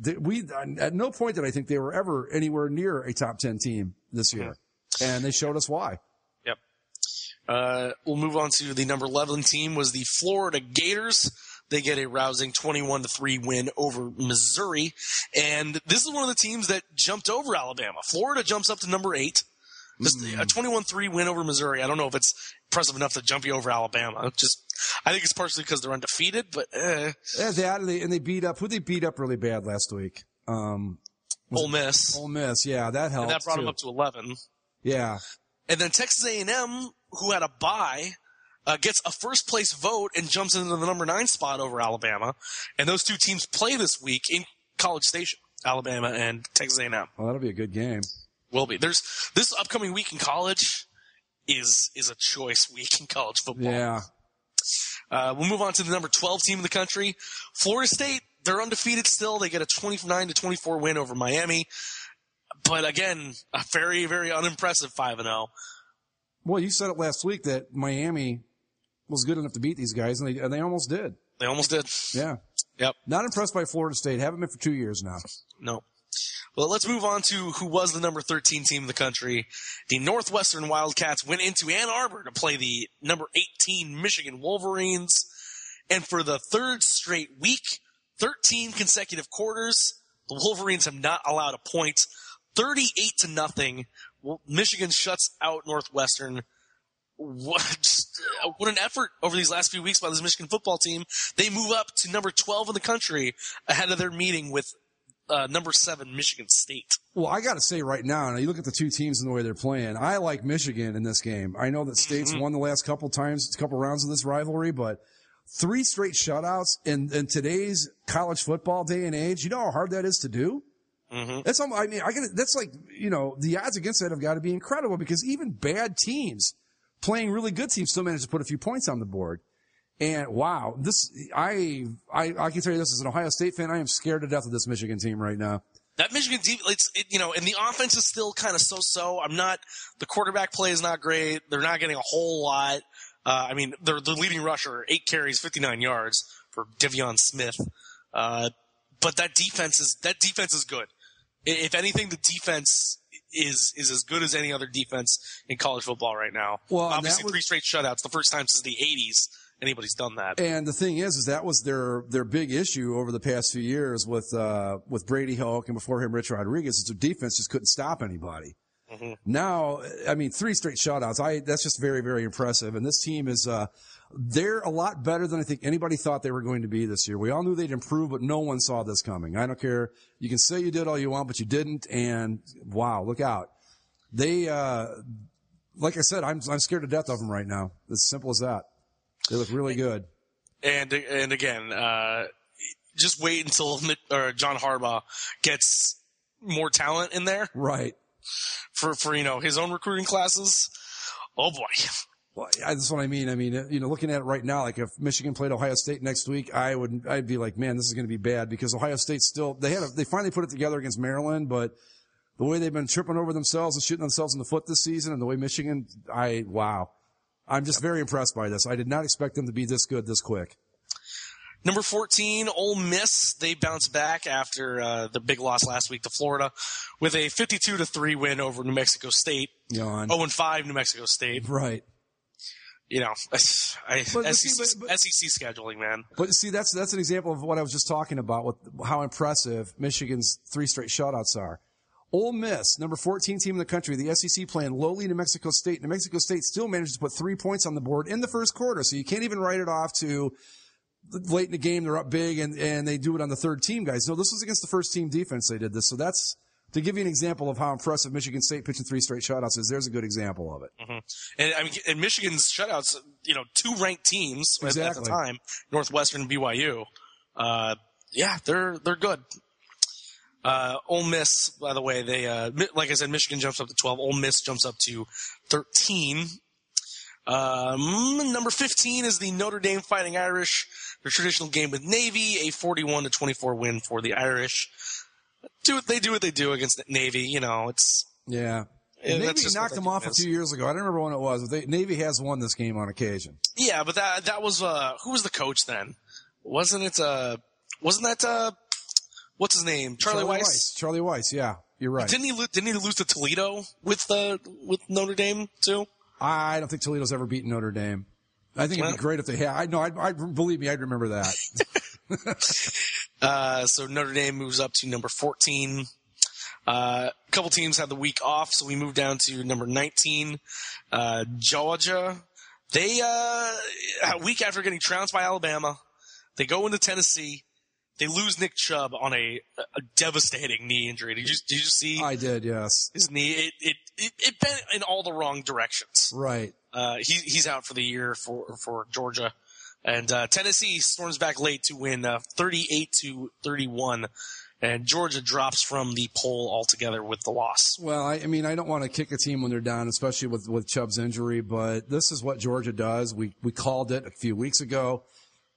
S5: At no point did I think they were ever anywhere near a top 10 team this year, and they showed us why.
S6: Yep. We'll move on to the number 11 team was the Florida Gators. They get a rousing 21-3 win over Missouri. And this is one of the teams that jumped over Alabama. Florida jumps up to number 8. Just a 21-3 win over Missouri. I don't know if it's impressive enough to jump you over Alabama. I think it's partially because they're undefeated, but
S5: Yeah, they beat up, who they beat up really bad last week?
S6: Ole Miss.
S5: Ole Miss, yeah, that helped.
S6: And that brought them up to 11.
S5: Yeah.
S6: And then Texas A&M, who had a bye, gets a first-place vote and jumps into the number 9 spot over Alabama. And those 2 teams play this week in College Station, Alabama and Texas A&M.
S5: Well, that'll be a good game.
S6: Will be. This upcoming week in college is a choice week in college football.
S5: Yeah.
S6: We'll move on to the number 12 team in the country. Florida State, they're undefeated still. They get a 29-24 win over Miami. But again, a very, very unimpressive 5-0.
S5: Well, you said it last week that Miami was good enough to beat these guys, and they almost did.
S6: They almost did.
S5: Yeah.
S6: Yep.
S5: Not impressed by Florida State. Haven't been for 2 years now.
S6: No. Well, let's move on to who was the number 13 team in the country. The Northwestern Wildcats went into Ann Arbor to play the number 18 Michigan Wolverines. And for the 3rd straight week, 13 consecutive quarters, the Wolverines have not allowed a point. 38-0. Michigan shuts out Northwestern. What an effort over these last few weeks by this Michigan football team. They move up to number 12 in the country ahead of their meeting with number 7 Michigan State.
S5: Well, I got to say right now, you look at the 2 teams and the way they're playing, I like Michigan in this game. I know that State's won the last couple rounds of this rivalry, but 3 straight shutouts in today's college football day and age, you know how hard that is to do?
S6: Mm-hmm.
S5: That's like, the odds against that have got to be incredible because even bad teams playing really good teams still manage to put a few points on the board. And wow, I can tell you this as an Ohio State fan, I am scared to death of this Michigan team right now.
S6: That Michigan team, and the offense is still kind of so-so. The quarterback play is not great. They're not getting a whole lot. They're the leading rusher, 8 carries, 59 yards for Devion Smith. But that defense is good. If anything, the defense is as good as any other defense in college football right now. Well, obviously 3 straight shutouts, the first time since the 80s anybody's done that.
S5: And the thing is that was their big issue over the past few years with Brady Hoke and before him Rich Rodriguez, is their defense just couldn't stop anybody.
S6: Mm-hmm.
S5: Now, 3 straight shutouts, that's just very, very impressive. And this team is, they're a lot better than I think anybody thought they were going to be this year. We all knew they'd improve, but no one saw this coming. I don't care. You can say you did all you want, but you didn't. And wow, look out. They, like I said, I'm scared to death of them right now. It's as simple as that. They look really good. And
S6: again, just wait until John Harbaugh gets more talent in there.
S5: Right.
S6: For his own recruiting classes. Oh boy.
S5: Well, that's what I mean. I mean, looking at it right now, like if Michigan played Ohio State next week, I'd be like, man, this is going to be bad because Ohio State they finally put it together against Maryland, but the way they've been tripping over themselves and shooting themselves in the foot this season and the way Michigan, wow. I'm just very impressed by this. I did not expect them to be this good this quick.
S6: Number 14, Ole Miss. They bounced back after the big loss last week to Florida with a 52-3 win over New Mexico State. 0-5 New Mexico State.
S5: Right.
S6: SEC scheduling, man.
S5: But see, that's an example of what I was just talking about with how impressive Michigan's 3 straight shutouts are. Ole Miss, number 14 team in the country, the SEC playing lowly New Mexico State. New Mexico State still managed to put 3 points on the board in the first quarter, so you can't even write it off to late in the game, they're up big, and they do it on the third team, guys. No, this was against the first team defense they did this, so that's to give you an example of how impressive Michigan State pitching 3 straight shutouts is. There's a good example of it.
S6: Mm-hmm. And Michigan's shutouts, 2 ranked teams at the time, Northwestern and BYU. They're good. Ole Miss, by the way, they like I said, Michigan jumps up to 12. Ole Miss jumps up to 13. Number 15 is the Notre Dame Fighting Irish. Their traditional game with Navy, a 41-24 win for the Irish. They do what they do against Navy. It's
S5: Navy knocked them off a few years ago. I don't remember when it was. But Navy has won this game on occasion.
S6: Yeah, but that was who was the coach then? Wasn't that what's his name? Charlie Weiss.
S5: Charlie Weiss. Yeah, you're right.
S6: Didn't he lose to Toledo with Notre Dame too?
S5: I don't think Toledo's ever beaten Notre Dame. I think it'd be great if they had. Believe me, I'd remember that.
S6: So Notre Dame moves up to number 14. A couple teams had the week off, so we moved down to number 19. Georgia. They, a week after getting trounced by Alabama, they go into Tennessee. They lose Nick Chubb on a devastating knee injury. Did you see?
S5: I did, yes.
S6: His knee, it bent in all the wrong directions.
S5: Right.
S6: He's out for the year for Georgia. And Tennessee storms back late to win 38-31. And Georgia drops from the poll altogether with the loss.
S5: Well, I don't want to kick a team when they're down, especially with Chubb's injury, but this is what Georgia does. We called it a few weeks ago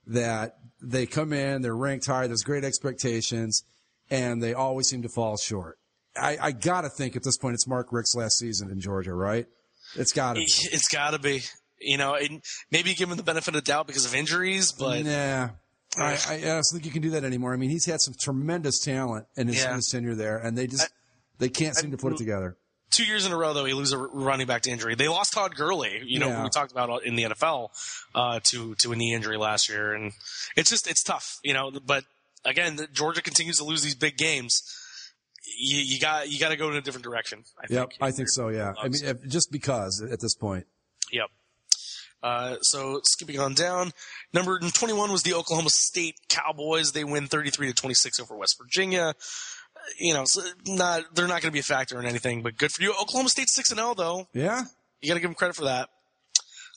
S5: that they come in, they're ranked high, there's great expectations, and they always seem to fall short. I got to think at this point it's Mark Richt's last season in Georgia, right? It's got to be.
S6: It's got to be. Maybe give him the benefit of the doubt because of injuries, but...
S5: Nah. I don't think you can do that anymore. I mean, he's had some tremendous talent in his tenure there, and they can't seem to put it together.
S6: 2 years in a row, though, he loses a running back to injury. They lost Todd Gurley, who we talked about in the NFL, to a knee injury last year, and it's tough, But again, Georgia continues to lose these big games. You got to go in a different direction.
S5: I think so. Yeah, I mean, just because at this point.
S6: Yep. So skipping on down, number 21 was the Oklahoma State Cowboys. They win 33-26 over West Virginia. So they're not going to be a factor in anything, but good for you. Oklahoma State's 6-0 though.
S5: Yeah.
S6: You got to give them credit for that.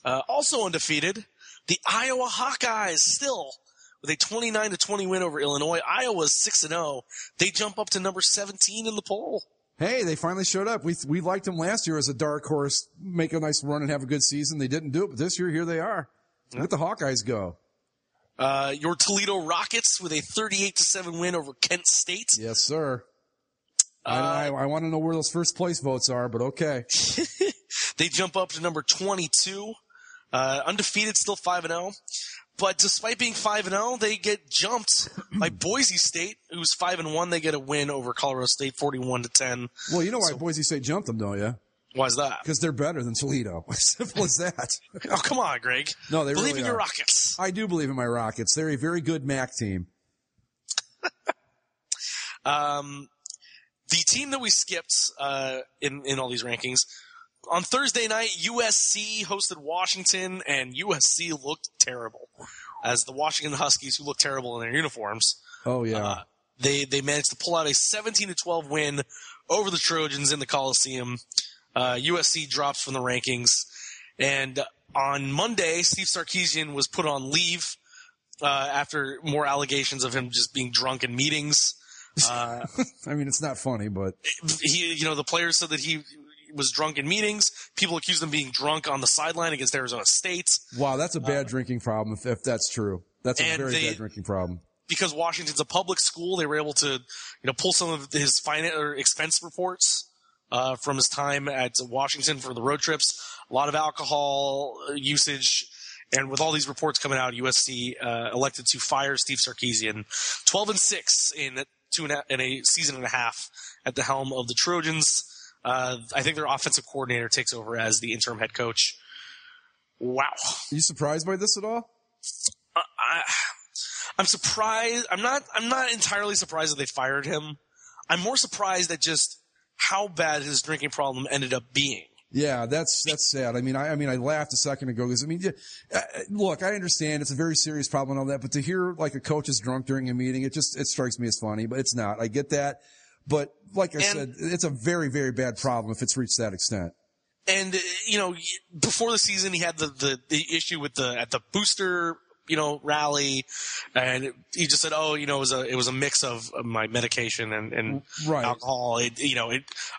S6: Also undefeated, the Iowa Hawkeyes still with a 29-20 win over Illinois. Iowa's 6-0. They jump up to number 17 in the poll.
S5: Hey, they finally showed up. We liked them last year as a dark horse, make a nice run and have a good season. They didn't do it, but this year, here they are. Let the Hawkeyes go.
S6: Your Toledo Rockets with a 38-7 win over Kent State.
S5: Yes, sir. I want to know where those first place votes are, but okay.
S6: They jump up to number 22. Undefeated, still 5-0. But despite being 5-0, they get jumped by Boise State, who's 5-1. They get a win over Colorado State, 41-10.
S5: Well, you know why Boise State jumped them, don't you?
S6: Why is that?
S5: Because they're better than Toledo. Simple as that.
S6: Oh, come on, Greg.
S5: No, they
S6: believe
S5: really
S6: in
S5: are.
S6: your Rockets.
S5: I do believe in my Rockets. They're a very good MAC team.
S6: The team that we skipped in all these rankings, on Thursday night, USC hosted Washington, and USC looked terrible. As the Washington Huskies, who looked terrible in their uniforms.
S5: Oh, yeah.
S6: They managed to pull out a 17-12 win over the Trojans in the Coliseum. USC drops from the rankings. And on Monday, Steve Sarkisian was put on leave after more allegations of him just being drunk in meetings.
S5: I mean, it's not funny, but
S6: the players said that he was drunk in meetings. People accused him of being drunk on the sideline against Arizona State.
S5: Wow, that's a bad drinking problem if that's true. That's a very bad drinking problem.
S6: Because Washington's a public school, they were able to, pull some of his expense reports from his time at Washington for the road trips. A lot of alcohol usage. And with all these reports coming out, USC elected to fire Steve Sarkisian, 12-6 in a season and a half at the helm of the Trojans. I think their offensive coordinator takes over as the interim head coach. Wow.
S5: Are you surprised by this at all?
S6: I'm surprised. I'm not entirely surprised that they fired him. I'm more surprised at just how bad his drinking problem ended up being.
S5: Yeah, that's sad. I mean, I laughed a second ago because look, I understand it's a very serious problem and all that, but to hear like a coach is drunk during a meeting, it strikes me as funny, but it's not. I get that, but like I said, it's a very, very bad problem if it's reached that extent.
S6: And before the season, he had the issue at the booster rally, and he just said, it was a mix of my medication and
S5: right.
S6: alcohol.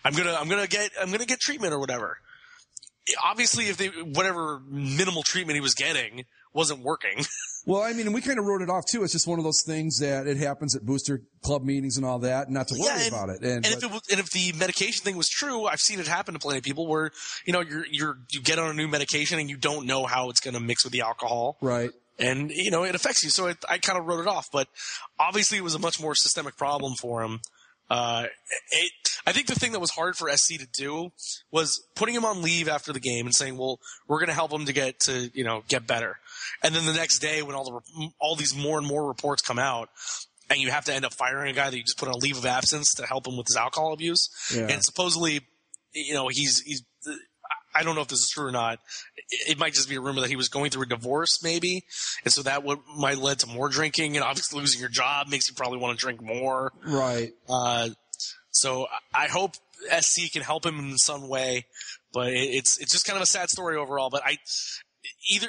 S6: I'm gonna get treatment or whatever. Obviously, if whatever minimal treatment he was getting wasn't working.
S5: Well, I mean, we kind of wrote it off too. It's just one of those things that it happens at booster club meetings and all that, not to worry about it.
S6: If the medication thing was true, I've seen it happen to plenty of people where, you get on a new medication and you don't know how it's going to mix with the alcohol.
S5: Right.
S6: And, it affects you. So I kind of wrote it off, but obviously it was a much more systemic problem for him. I think the thing that was hard for SC to do was putting him on leave after the game and saying, well, we're going to help him to get better. And then the next day when all these more and more reports come out and you have to end up firing a guy that you just put on a leave of absence to help him with his alcohol abuse. Yeah. And supposedly, he's I don't know if this is true or not. It might just be a rumor that he was going through a divorce, maybe, and so that might lead to more drinking. And obviously, losing your job makes you probably want to drink more.
S5: Right.
S6: So I hope SC can help him in some way, but it's just kind of a sad story overall. But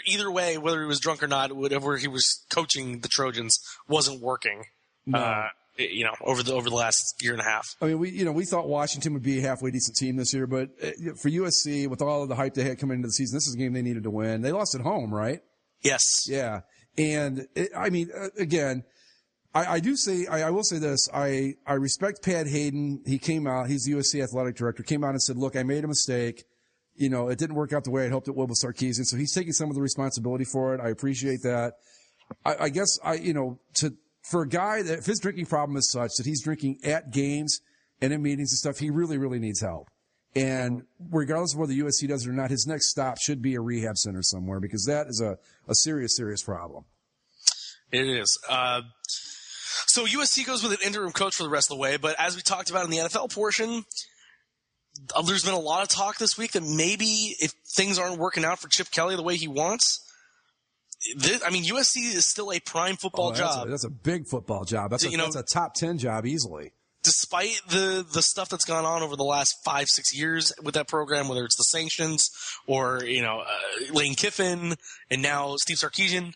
S6: either way, whether he was drunk or not, whatever he was coaching the Trojans wasn't working. No. Over the last year and a half.
S5: I mean, we thought Washington would be a halfway decent team this year, but for USC, with all of the hype they had coming into the season, this is a game they needed to win. They lost at home, right?
S6: Yes.
S5: Yeah. And again, I will say this. I respect Pat Hayden. He came out, he's the USC athletic director, came out and said, look, I made a mistake. It didn't work out the way I hoped it would with Sarkisian. So he's taking some of the responsibility for it. I appreciate that. I guess for a guy that, if his drinking problem is such that he's drinking at games and in meetings and stuff, he really, really needs help. And regardless of whether USC does it or not, his next stop should be a rehab center somewhere, because that is a serious, serious problem.
S6: It is. So USC goes with an interim coach for the rest of the way, but as we talked about in the NFL portion, there's been a lot of talk this week that maybe if things aren't working out for Chip Kelly the way he wants, USC is still a prime football job.
S5: That's a big football job. That's a top 10 job easily.
S6: Despite the stuff that's gone on over the last 5-6 years with that program, whether it's the sanctions or, Lane Kiffin and now Steve Sarkisian,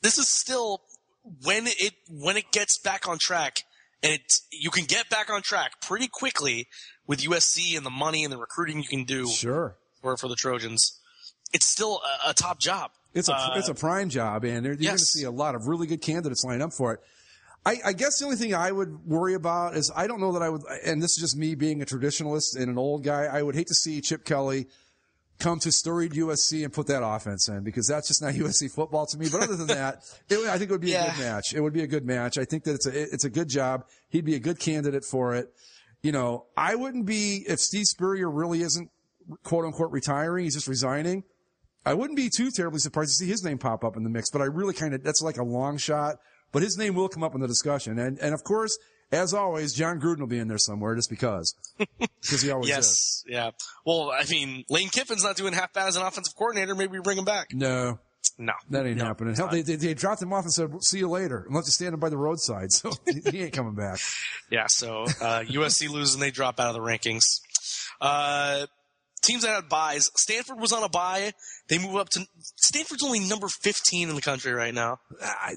S6: this is still when it gets back on track, and you can get back on track pretty quickly with USC and the money and the recruiting you can do.
S5: Sure.
S6: For the Trojans. It's still a top job.
S5: It's a prime job, and you're going to see a lot of really good candidates line up for it. I guess the only thing I would worry about is I don't know that I would, and this is just me being a traditionalist and an old guy, I would hate to see Chip Kelly come to storied USC and put that offense in, because that's just not USC football to me. But other than that, I think it would be a good match. It would be a good match. I think that it's a good job. He'd be a good candidate for it. I wouldn't be, if Steve Spurrier really isn't quote unquote retiring, he's just resigning, I wouldn't be too terribly surprised to see his name pop up in the mix, but I really that's like a long shot, but his name will come up in the discussion. And of course, as always, John Gruden will be in there somewhere just because he always is.
S6: Yeah. Well, Lane Kiffin's not doing half bad as an offensive coordinator. Maybe we bring him back.
S5: No. That ain't happening. Hell, they dropped him off and said, see you later, and let you stand him by the roadside. So he ain't coming back.
S6: Yeah. So, USC loses and they drop out of the rankings. Teams that had buys. Stanford was on a bye. They move up to – Stanford's only number 15 in the country right now.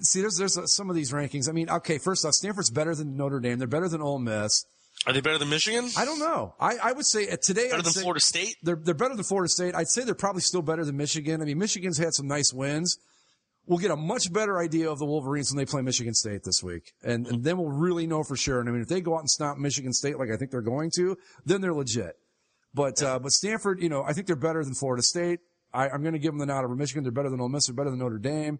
S5: See, there's some of these rankings. Okay, first off, Stanford's better than Notre Dame. They're better than Ole Miss.
S6: Are they better than Michigan?
S5: I don't know. I would say today.
S6: Better than Florida State?
S5: They're better than Florida State. I'd say they're probably still better than Michigan. I mean, Michigan's had some nice wins. We'll get a much better idea of the Wolverines when they play Michigan State this week. And then we'll really know for sure. And I mean, if they go out and stomp Michigan State like I think they're going to, then they're legit. But Stanford, you know, I think they're better than Florida State. I'm going to give them the nod over Michigan. They're better than Ole Miss. They're better than Notre Dame.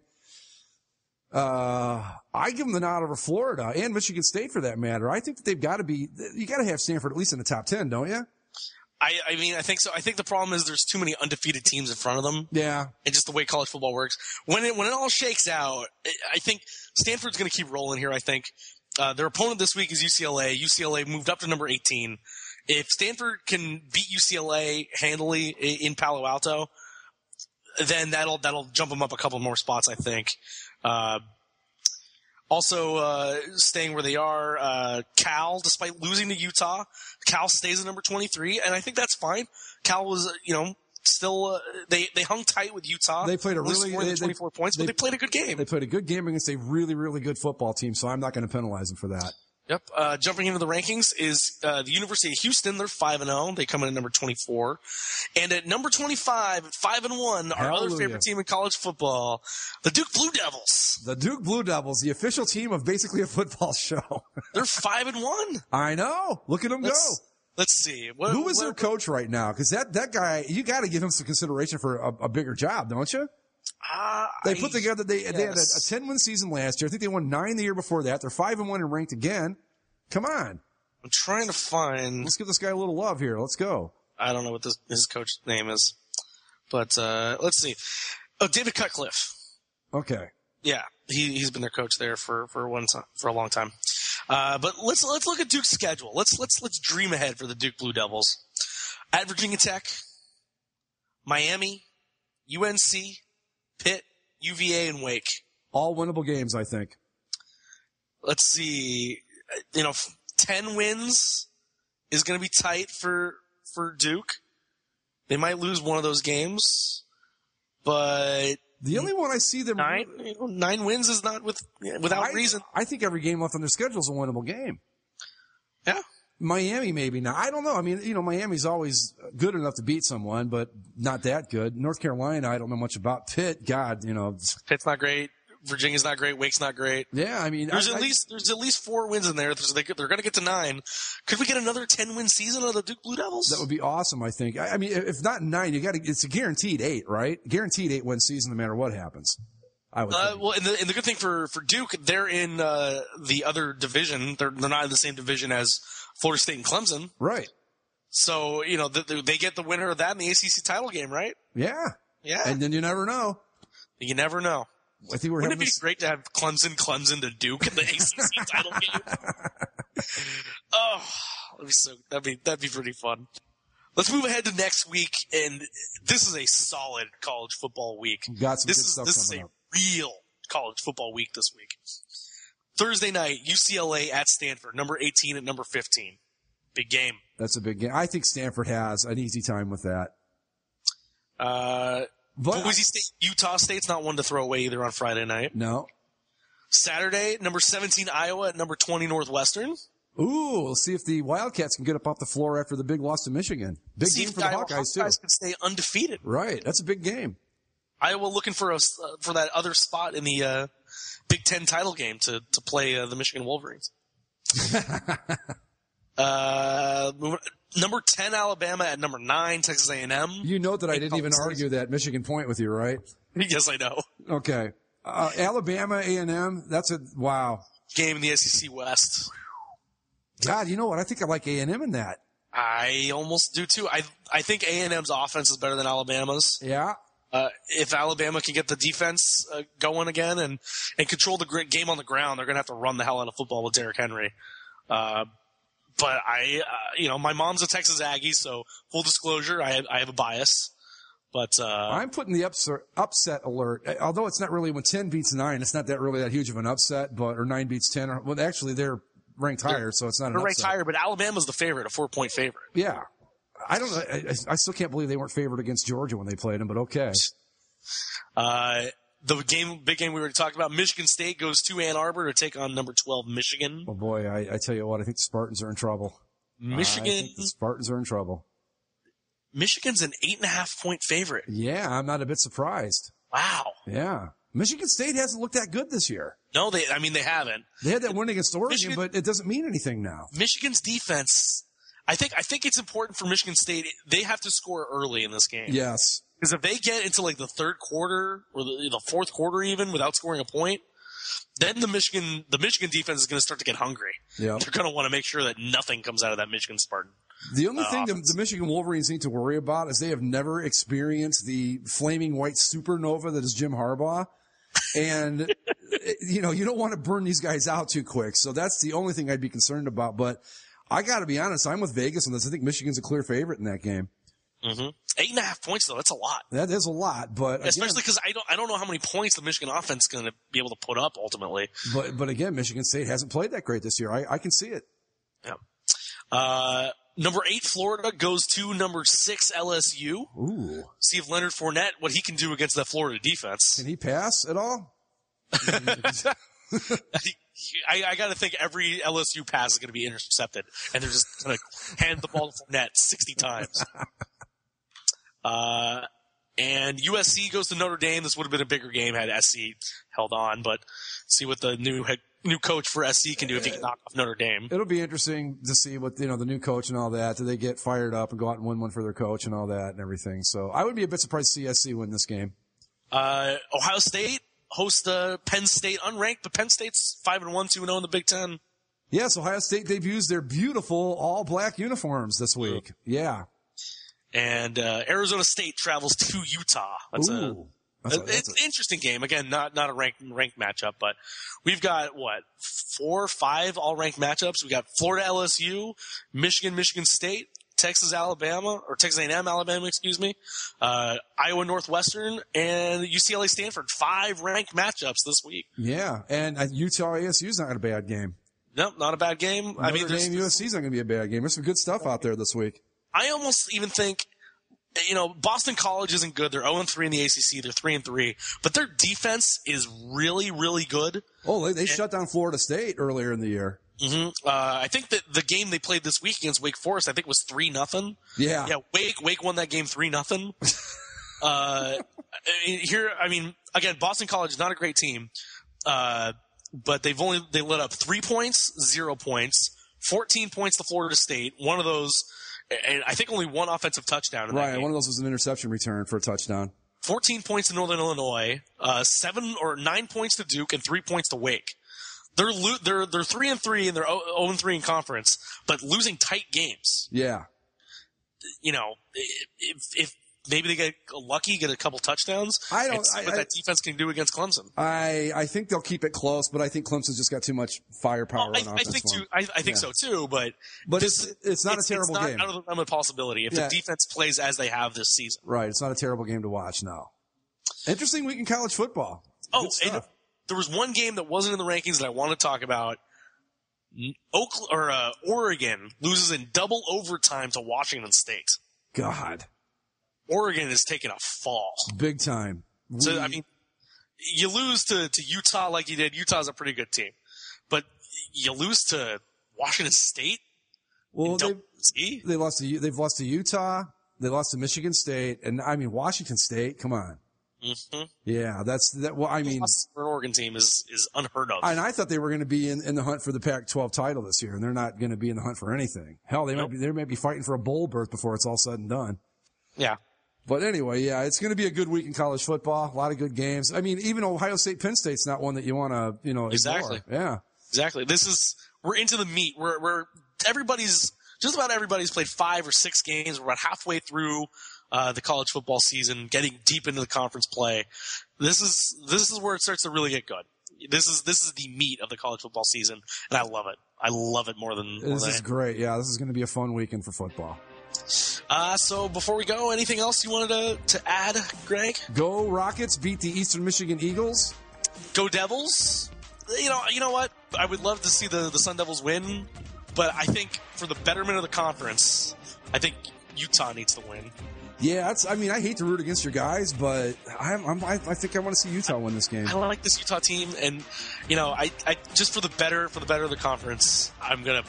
S5: I give them the nod over Florida and Michigan State for that matter. I think that they've got to be, you got to have Stanford at least in the top 10, don't you?
S6: I mean, I think so. I think the problem is there's too many undefeated teams in front of them.
S5: Yeah.
S6: And just the way college football works. When it all shakes out, I think Stanford's going to keep rolling here, I think. Their opponent this week is UCLA. UCLA moved up to number 18. If Stanford can beat UCLA handily in Palo Alto, then that'll jump them up a couple more spots, I think. Also, staying where they are, Cal, despite losing to Utah, Cal stays at number 23, and I think that's fine. Cal was, still, they hung tight with Utah.
S5: They played a
S6: really more than 24 points, but they played a good game.
S5: They played a good game against a really, really good football team, so I'm not going to penalize them for that.
S6: Yep. Jumping into the rankings is the University of Houston. They're 5-0. They come in at number 24. And at number 25, 5-1, our other favorite team in college football, the Duke Blue Devils.
S5: The Duke Blue Devils, the official team of basically a football show.
S6: They're 5-1.
S5: I know. Look at them go.
S6: Let's see.
S5: Who is their coach right now? Because that guy, you got to give him some consideration for a bigger job, don't you? They put together, they had a 10-win season last year. I think they won 9 the year before that. They're 5-1 and ranked again. Come on.
S6: I'm trying to find.
S5: Let's give this guy a little love here. Let's go.
S6: I don't know what his coach's name is, but let's see. Oh, David Cutcliffe.
S5: Okay.
S6: Yeah, he's been their coach there for a long time. But let's look at Duke's schedule. Let's dream ahead for the Duke Blue Devils. At Virginia Tech, Miami, UNC, Pitt, UVA, and Wake.
S5: All winnable games, I think.
S6: Let's see. 10 wins is going to be tight for Duke. They might lose one of those games, but
S5: the only one I see them
S6: 9 wins is not without reason.
S5: I think every game left on their schedule is a winnable game.
S6: Yeah.
S5: Miami, maybe not. I don't know. I mean, Miami's always good enough to beat someone, but not that good. North Carolina, I don't know much about. Pitt, God,
S6: Pitt's not great. Virginia's not great. Wake's not great.
S5: Yeah, I mean,
S6: there's at least 4 wins in there. So they're going to get to 9. Could we get another 10-win season of the Duke Blue Devils?
S5: That would be awesome. I think. I mean, if not 9, it's a guaranteed 8, right? Guaranteed 8-win season, no matter what happens. I would.
S6: Well, and the good thing for Duke, they're in the other division. They're not in the same division as Florida State and Clemson,
S5: right?
S6: So they get the winner of that in the ACC title game, right?
S5: Yeah. And then you never know.
S6: You never know.
S5: I think
S6: Wouldn't it be great to have Clemson to Duke in the ACC title game? Oh, that'd be pretty fun. Let's move ahead to next week, and this is a solid college football week.
S5: Got some good stuff
S6: this is
S5: coming
S6: a
S5: up.
S6: real college football week this week. Thursday night, UCLA at Stanford, number 18 at number 15. Big game.
S5: That's a big game. I think Stanford has an easy time with that.
S6: Boise State, Utah State's not one to throw away either on Friday night.
S5: No.
S6: Saturday, number 17 Iowa at number 20 Northwestern.
S5: Ooh, we'll see if the Wildcats can get up off the floor after the big loss to Michigan. Big game for the Hawkeyes too.
S6: Hawkeyes can stay undefeated.
S5: Right, that's a big game.
S6: Iowa looking for that other spot in the Big Ten title game to play the Michigan Wolverines. Number 10 Alabama at number 9 Texas A&M.
S5: You know that I didn't even argue that Michigan point with you, right?
S6: Yes, I know.
S5: Okay. Alabama A&M, that's a wow.
S6: Game in the SEC West.
S5: God, you know what? I think I like A&M in that.
S6: I almost do too. I think A&M's offense is better than Alabama's.
S5: Yeah.
S6: If Alabama can get the defense going again and control the game on the ground, they're going to have to run the hell out of football with Derrick Henry. But my mom's a Texas Aggie, so full disclosure, I have a bias. But
S5: I'm putting the upset alert. Although it's not really when 10 beats 9, it's not really that huge of an upset. Or 9 beats 10. Well, actually, they're ranked higher, so it's not an upset.
S6: They're ranked higher, but Alabama's the favorite, a 4-point favorite.
S5: Yeah. I don't know. I still can't believe they weren't favored against Georgia when they played them, but okay.
S6: The big game we already talked about, Michigan State goes to Ann Arbor to take on number 12 Michigan.
S5: Oh boy, I tell you what, I think the Spartans are in trouble.
S6: Michigan.
S5: I think the Spartans are in trouble.
S6: Michigan's an 8.5-point favorite.
S5: Yeah, I'm not a bit surprised.
S6: Wow.
S5: Yeah. Michigan State hasn't looked that good this year.
S6: No, they haven't.
S5: They had that win against Oregon, but it doesn't mean anything now.
S6: Michigan's defense, I think it's important for Michigan State. They have to score early in this game.
S5: Yes.
S6: Because if they get into like the third quarter or the fourth quarter even without scoring a point, then the Michigan defense is going to start to get hungry.
S5: Yeah.
S6: They're going to want to make sure that nothing comes out of that Michigan Spartan.
S5: The only thing the Michigan Wolverines need to worry about is they have never experienced the flaming white supernova that is Jim Harbaugh. And, you don't want to burn these guys out too quick. So that's the only thing I'd be concerned about. But I got to be honest, I'm with Vegas on this. I think Michigan's a clear favorite in that game.
S6: Mm-hmm. 8.5 points, though, that's a lot.
S5: That is a lot, but
S6: especially because I don't know how many points the Michigan offense is going to be able to put up ultimately.
S5: But again, Michigan State hasn't played that great this year. I can see it.
S6: Yeah. Number 8 Florida goes to number 6 LSU.
S5: Ooh.
S6: See if Leonard Fournette, what he can do against that Florida defense.
S5: Can he pass at all?
S6: I got to think every LSU pass is going to be intercepted, and they're just going to hand the ball to Fournette 60 times. And USC goes to Notre Dame. This would have been a bigger game had SC held on, but see what the new coach for SC can do if he can knock off Notre Dame.
S5: It'll be interesting to see what, the new coach and all that. Do they get fired up and go out and win one for their coach and all that and everything? So I would be a bit surprised to see SC win this game.
S6: Ohio State hosts Penn State unranked, but Penn State's 5-1, 2-0 in the Big Ten.
S5: Yes, Ohio State debuts their beautiful all-black uniforms this week. Yeah.
S6: And Arizona State travels to Utah. That's an interesting game. Again, not a ranked matchup, but we've got 4 or 5 all ranked matchups. We got Florida LSU, Michigan State, Texas A&M Alabama, Iowa Northwestern, and UCLA Stanford. 5 ranked matchups this week.
S5: Yeah, and Utah ASU is not a bad game.
S6: No, not a bad game.
S5: Notre Dame USC is not going to be a bad game. There's some good stuff out there this week.
S6: I almost even think, Boston College isn't good. They're 0-3 in the ACC. They're 3-3, but their defense is really, really good.
S5: Oh, they shut down Florida State earlier in the year.
S6: Mm-hmm. I think that the game they played this week against Wake Forest, I think was 3-0.
S5: Yeah.
S6: Yeah. Wake won that game 3-0. Again, Boston College is not a great team. But they let up 3 points, 0 points, 14 points to Florida State. One of those, and I think only 1 offensive touchdown in that game.
S5: One of those was an interception return for a touchdown.
S6: 14 points to Northern Illinois, 7 or 9 points to Duke, and 3 points to Wake. They're 3-3 and they're 0-3 in conference, but losing tight games.
S5: Yeah.
S6: If maybe they get lucky, get a couple touchdowns. What that defense can do against Clemson.
S5: I think they'll keep it close, but I think Clemson's just got too much firepower on offense.
S6: I think so too, but
S5: it's not a terrible game.
S6: It's not out of the realm of possibility if the defense plays as they have this season.
S5: Right. It's not a terrible game to watch. No. Interesting week in college football.
S6: There was one game that wasn't in the rankings that I want to talk about. Oregon loses in double overtime to Washington State.
S5: God.
S6: Oregon is taking a fall.
S5: Big time.
S6: So, you lose to Utah like you did. Utah's a pretty good team. But you lose to Washington State?
S5: Well, they've lost to Utah. They lost to Michigan State. And, Washington State, come on.
S6: Mm-hmm.
S5: Yeah,
S6: for an Oregon team is unheard of.
S5: And I thought they were going to be in the hunt for the Pac-12 title this year, and they're not going to be in the hunt for anything. Hell, they might be fighting for a bowl berth before it's all said and done.
S6: Yeah.
S5: But anyway, yeah, it's going to be a good week in college football. A lot of good games. Even Ohio State Penn State's not one that you want to, ignore.
S6: Exactly.
S5: Yeah.
S6: Exactly. We're into the meat. Just about everybody's played 5 or 6 games. We're about halfway through the college football season, getting deep into the conference play. This is where it starts to really get good. This is the meat of the college football season, and I love it. I love it more than
S5: this is great. Yeah, this is going to be a fun weekend for football.
S6: So before we go, anything else you wanted to add, Greg?
S5: Go Rockets, beat the Eastern Michigan Eagles.
S6: Go Devils. You know what? I would love to see the Sun Devils win, but I think for the betterment of the conference, I think Utah needs to win. Yeah,
S5: I hate to root against your guys, but I think I want to see Utah win this game.
S6: I like this Utah team, and I just for the better of the conference, I'm gonna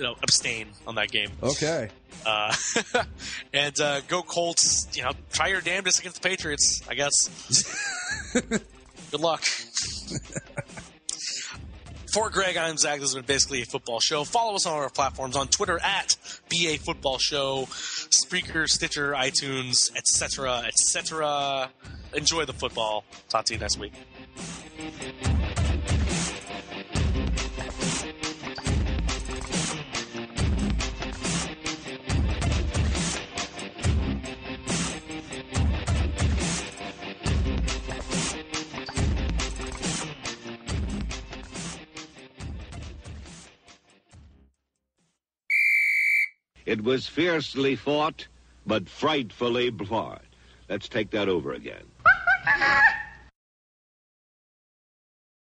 S6: abstain on that game.
S5: Okay.
S6: And go Colts. Try your damnedest against the Patriots, I guess. Good luck. For Greg, I'm Zach. This has been Basically a Football Show. Follow us on our platforms on Twitter at BA Football Show, Spreaker, Stitcher, iTunes, etc., etc. Enjoy the football. Talk to you next week.
S1: It was fiercely fought, but frightfully hard. Let's take that over again.